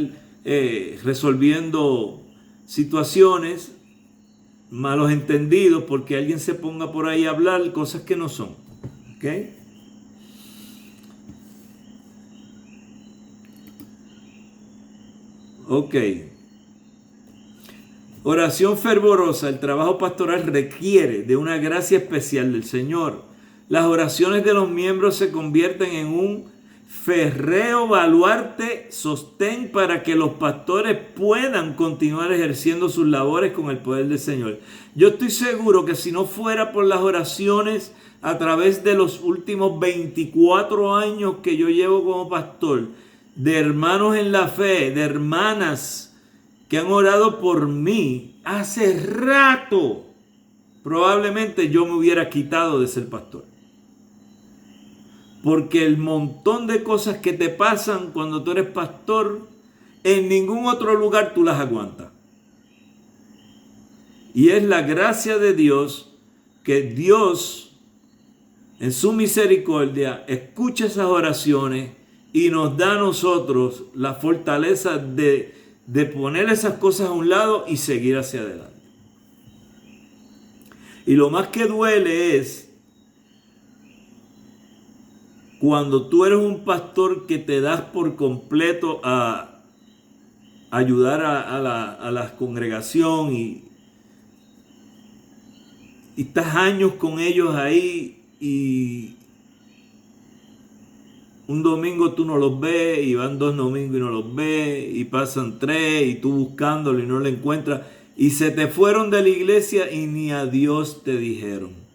resolviendo situaciones, malos entendidos, porque alguien se ponga por ahí a hablar cosas que no son. ¿Ok? Ok. Oración fervorosa. El trabajo pastoral requiere de una gracia especial del Señor. Las oraciones de los miembros se convierten en un férreo baluarte, sostén para que los pastores puedan continuar ejerciendo sus labores con el poder del Señor. Yo estoy seguro que si no fuera por las oraciones a través de los últimos 24 años que yo llevo como pastor, de hermanos en la fe, de hermanas que han orado por mí, hace rato probablemente yo me hubiera quitado de ser pastor. Porque el montón de cosas que te pasan cuando tú eres pastor, en ningún otro lugar tú las aguantas. Y es la gracia de Dios que Dios, en su misericordia, escucha esas oraciones y nos da a nosotros la fortaleza de poner esas cosas a un lado y seguir hacia adelante. Y lo más que duele es cuando tú eres un pastor que te das por completo a ayudar a la congregación y estás años con ellos ahí y un domingo tú no los ves y van 2 domingos y no los ves y pasan 3 y tú buscándolo y no lo encuentras y se te fueron de la iglesia y ni a Dios te dijeron.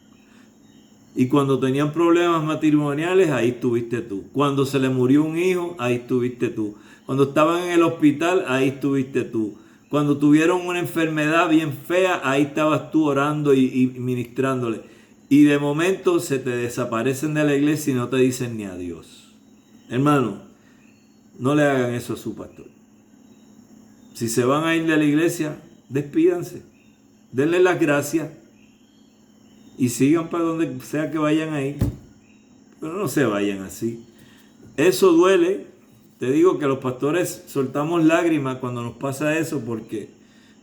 Y cuando tenían problemas matrimoniales, ahí estuviste tú. Cuando se le murió un hijo, ahí estuviste tú. Cuando estaban en el hospital, ahí estuviste tú. Cuando tuvieron una enfermedad bien fea, ahí estabas tú orando y ministrándole. Y de momento se te desaparecen de la iglesia y no te dicen ni adiós. Hermano, no le hagan eso a su pastor. Si se van a ir de la iglesia, despídanse. Denle las gracias. Y sigan para donde sea que vayan ahí. Pero no se vayan así. Eso duele. Te digo que los pastores soltamos lágrimas cuando nos pasa eso porque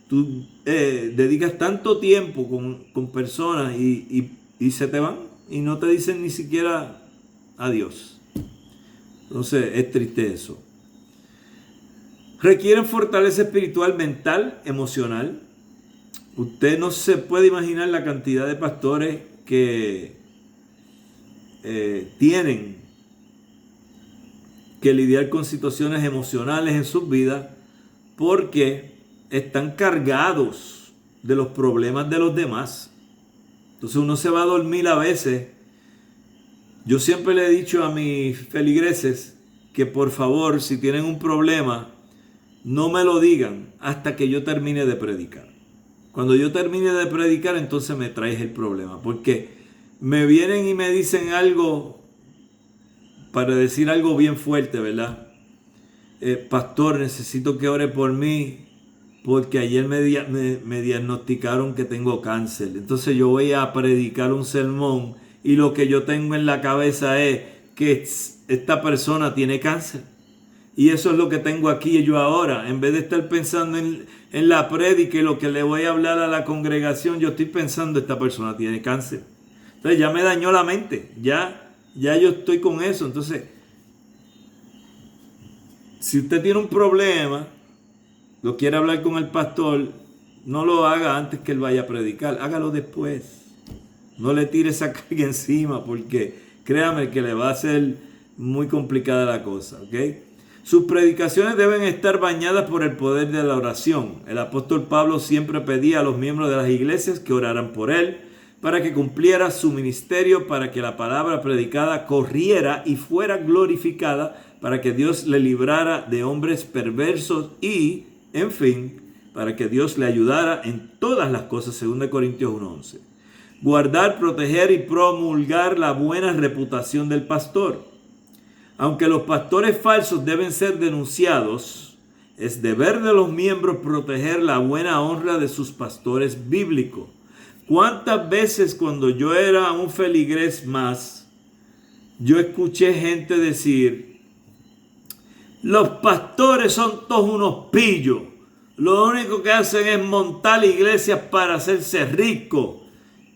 tú dedicas tanto tiempo con personas y se te van y no te dicen ni siquiera adiós. Entonces es triste eso. Requieren fortaleza espiritual, mental, emocional. Usted no se puede imaginar la cantidad de pastores que tienen que lidiar con situaciones emocionales en sus vidas porque están cargados de los problemas de los demás. Entonces uno se va a dormir a veces. Yo siempre le he dicho a mis feligreses que por favor, si tienen un problema, no me lo digan hasta que yo termine de predicar. Cuando yo termine de predicar, entonces me traes el problema. Porque me vienen y me dicen algo, para decir algo bien fuerte, ¿verdad? Pastor, necesito que ore por mí, porque ayer me diagnosticaron que tengo cáncer. Entonces yo voy a predicar un sermón y lo que yo tengo en la cabeza es que esta persona tiene cáncer. Y eso es lo que tengo aquí y yo ahora. En vez de estar pensando en la prédica y lo que le voy a hablar a la congregación, yo estoy pensando, esta persona tiene cáncer. Entonces ya me dañó la mente. Ya yo estoy con eso. Entonces, si usted tiene un problema, lo quiere hablar con el pastor, no lo haga antes que él vaya a predicar. Hágalo después. No le tire esa carga encima porque créame que le va a ser muy complicada la cosa. ¿Ok? Sus predicaciones deben estar bañadas por el poder de la oración. El apóstol Pablo siempre pedía a los miembros de las iglesias que oraran por él para que cumpliera su ministerio, para que la palabra predicada corriera y fuera glorificada, para que Dios le librara de hombres perversos y, en fin, para que Dios le ayudara en todas las cosas, 2 Corintios 1:11. Guardar, proteger y promulgar la buena reputación del pastor. Aunque los pastores falsos deben ser denunciados, es deber de los miembros proteger la buena honra de sus pastores bíblicos. ¿Cuántas veces cuando yo era un feligrés más, yo escuché gente decir, los pastores son todos unos pillos, lo único que hacen es montar iglesias para hacerse ricos?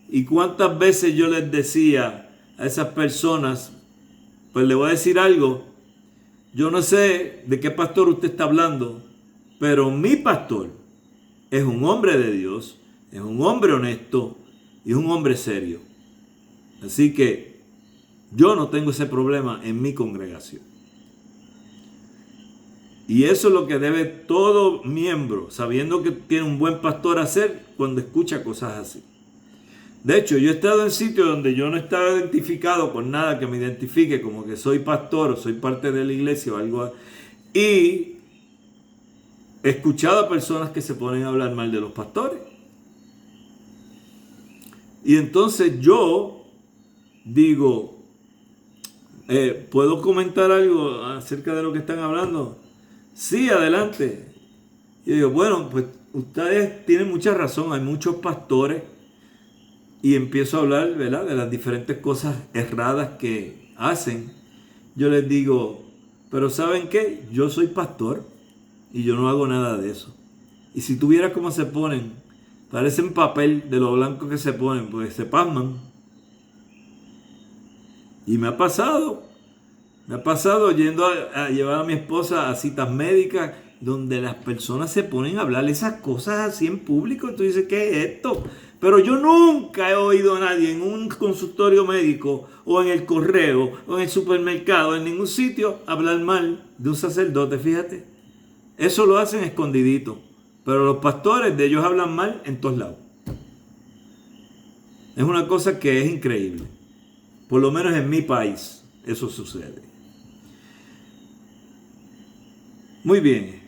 ¿Y cuántas veces yo les decía a esas personas, pues le voy a decir algo, yo no sé de qué pastor usted está hablando, pero mi pastor es un hombre de Dios, es un hombre honesto y es un hombre serio. Así que Yo no tengo ese problema en mi congregación. Y eso es lo que debe todo miembro, sabiendo que tiene un buen pastor, hacer cuando escucha cosas así. De hecho, yo he estado en sitios donde yo no estaba identificado con nada que me identifique como que soy pastor o soy parte de la iglesia o algo. Y he escuchado a personas que se ponen a hablar mal de los pastores. Y entonces yo digo, ¿puedo comentar algo acerca de lo que están hablando? Sí, adelante. Y digo, bueno, pues ustedes tienen mucha razón, hay muchos pastores. Y empiezo a hablar, ¿verdad?, de las diferentes cosas erradas que hacen. Yo les digo, pero ¿saben qué? Yo soy pastor y yo no hago nada de eso. Y si tuviera cómo se ponen, parecen papel de lo blanco que se ponen, pues se pasman. Y me ha pasado yendo a llevar a mi esposa a citas médicas donde las personas se ponen a hablar esas cosas así en público. Y tú dices, ¿qué es esto? Pero yo nunca he oído a nadie en un consultorio médico o en el correo o en el supermercado, en ningún sitio, hablar mal de un sacerdote, fíjate. Eso lo hacen escondidito. Pero los pastores de ellos hablan mal en todos lados. Es una cosa que es increíble. Por lo menos en mi país eso sucede. Muy bien.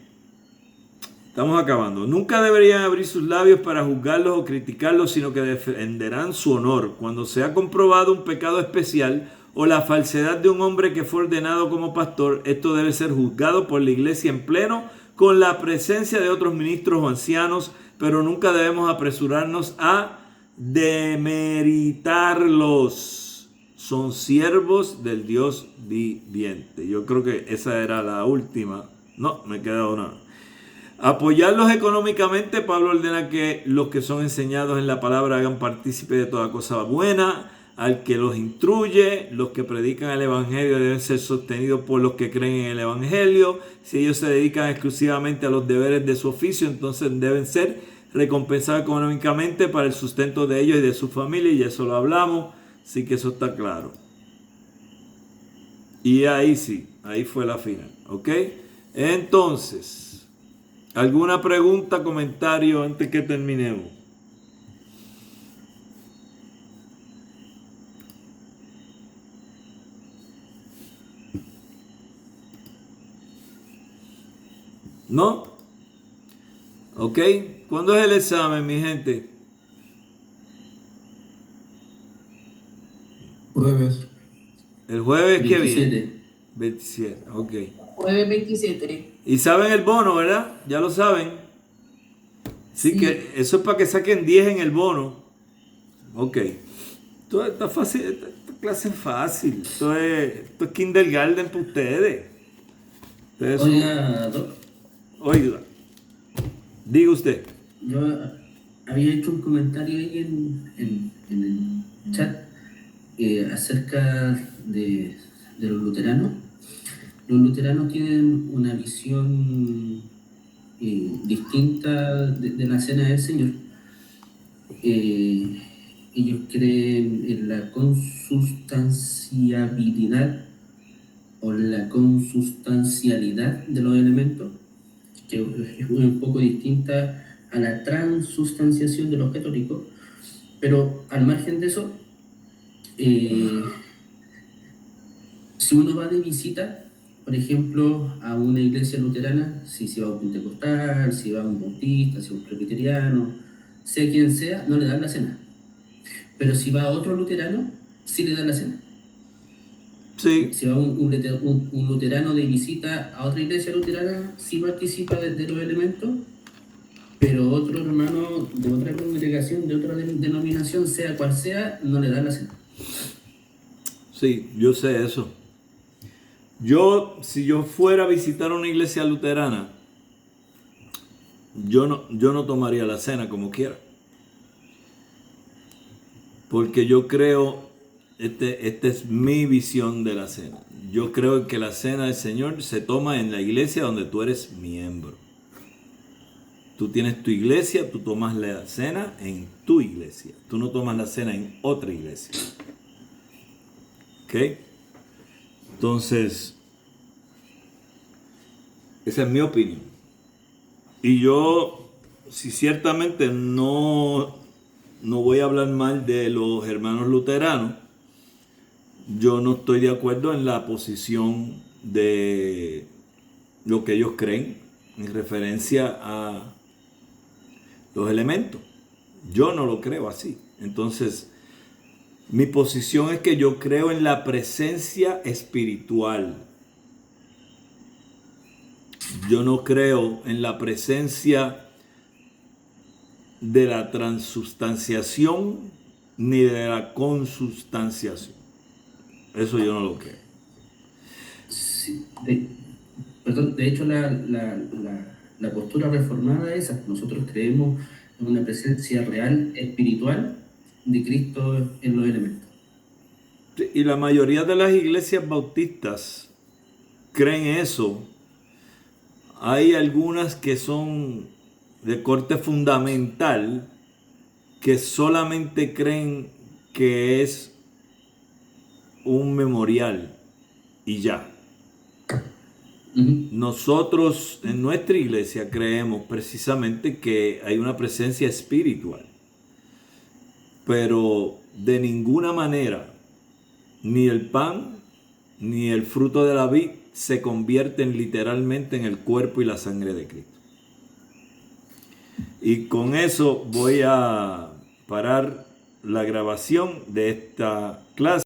Estamos acabando. Nunca deberían abrir sus labios para juzgarlos o criticarlos, sino que defenderán su honor. Cuando se ha comprobado un pecado especial o la falsedad de un hombre que fue ordenado como pastor, esto debe ser juzgado por la iglesia en pleno, con la presencia de otros ministros o ancianos, pero nunca debemos apresurarnos a demeritarlos. Son siervos del Dios viviente. Yo creo que esa era la última. No, me queda una. Apoyarlos económicamente. Pablo ordena que los que son enseñados en la palabra hagan partícipe de toda cosa buena. Al que los instruye, los que predican el evangelio deben ser sostenidos por los que creen en el evangelio. Si ellos se dedican exclusivamente a los deberes de su oficio, entonces deben ser recompensados económicamente para el sustento de ellos y de su familia, y eso lo hablamos, así que eso está claro. Y ahí sí, ahí fue la final, ¿ok? Entonces, ¿alguna pregunta, comentario antes que terminemos? ¿No? ¿Ok? ¿Cuándo es el examen, mi gente? Jueves. El jueves que 27. viene. 27, ok. Jueves 27. Y saben el bono, ¿verdad? Ya lo saben. Sí, Sí. que eso es para que saquen 10 en el bono. Ok. Esto está fácil, esta clase es fácil. Esto es kindergarten para ustedes. Ustedes son- Oiga, Doc, Oiga, diga usted. yo había hecho un comentario ahí en el chat acerca de los luteranos. Los luteranos tienen una visión distinta de la cena del Señor. Ellos creen en la consustanciabilidad o la consustancialidad de los elementos, que es un poco distinta a la transustanciación de los católicos, pero al margen de eso, si uno va de visita, por ejemplo, a una iglesia luterana, si se va a un pentecostal, si va a un bautista, si va a un presbiteriano, sea quien sea, no le dan la cena. Pero si va a otro luterano, sí le dan la cena. Sí, Si va un luterano de visita a otra iglesia luterana, sí participa de los elementos, pero otro hermano de otra congregación, de otra denominación, sea cual sea, no le dan la cena. sí, yo sé eso. Si yo fuera a visitar una iglesia luterana, yo no tomaría la cena como quiera. Porque yo creo, esta es mi visión de la cena. Yo creo que la cena del Señor se toma en la iglesia donde tú eres miembro. Tú tienes tu iglesia, tú tomas la cena en tu iglesia. Tú no tomas la cena en otra iglesia. ¿Ok? Entonces, esa es mi opinión. Y yo, si ciertamente no voy a hablar mal de los hermanos luteranos, yo no estoy de acuerdo en la posición de lo que ellos creen en referencia a los elementos. Yo no lo creo así. Entonces, mi posición es que yo creo en la presencia espiritual. Yo no creo en la presencia de la transustanciación ni de la consustanciación. Eso yo no lo creo. Sí, perdón, de hecho la postura reformada es esa. Nosotros creemos en una presencia real, espiritual, de Cristo en los elementos. Y la mayoría de las iglesias bautistas creen eso. Hay algunas que son de corte fundamental que solamente creen que es un memorial y ya. Ujú. Nosotros en nuestra iglesia creemos precisamente que hay una presencia espiritual, pero de ninguna manera ni el pan ni el fruto de la vid se convierten literalmente en el cuerpo y la sangre de Cristo. Y con eso voy a parar la grabación de esta clase.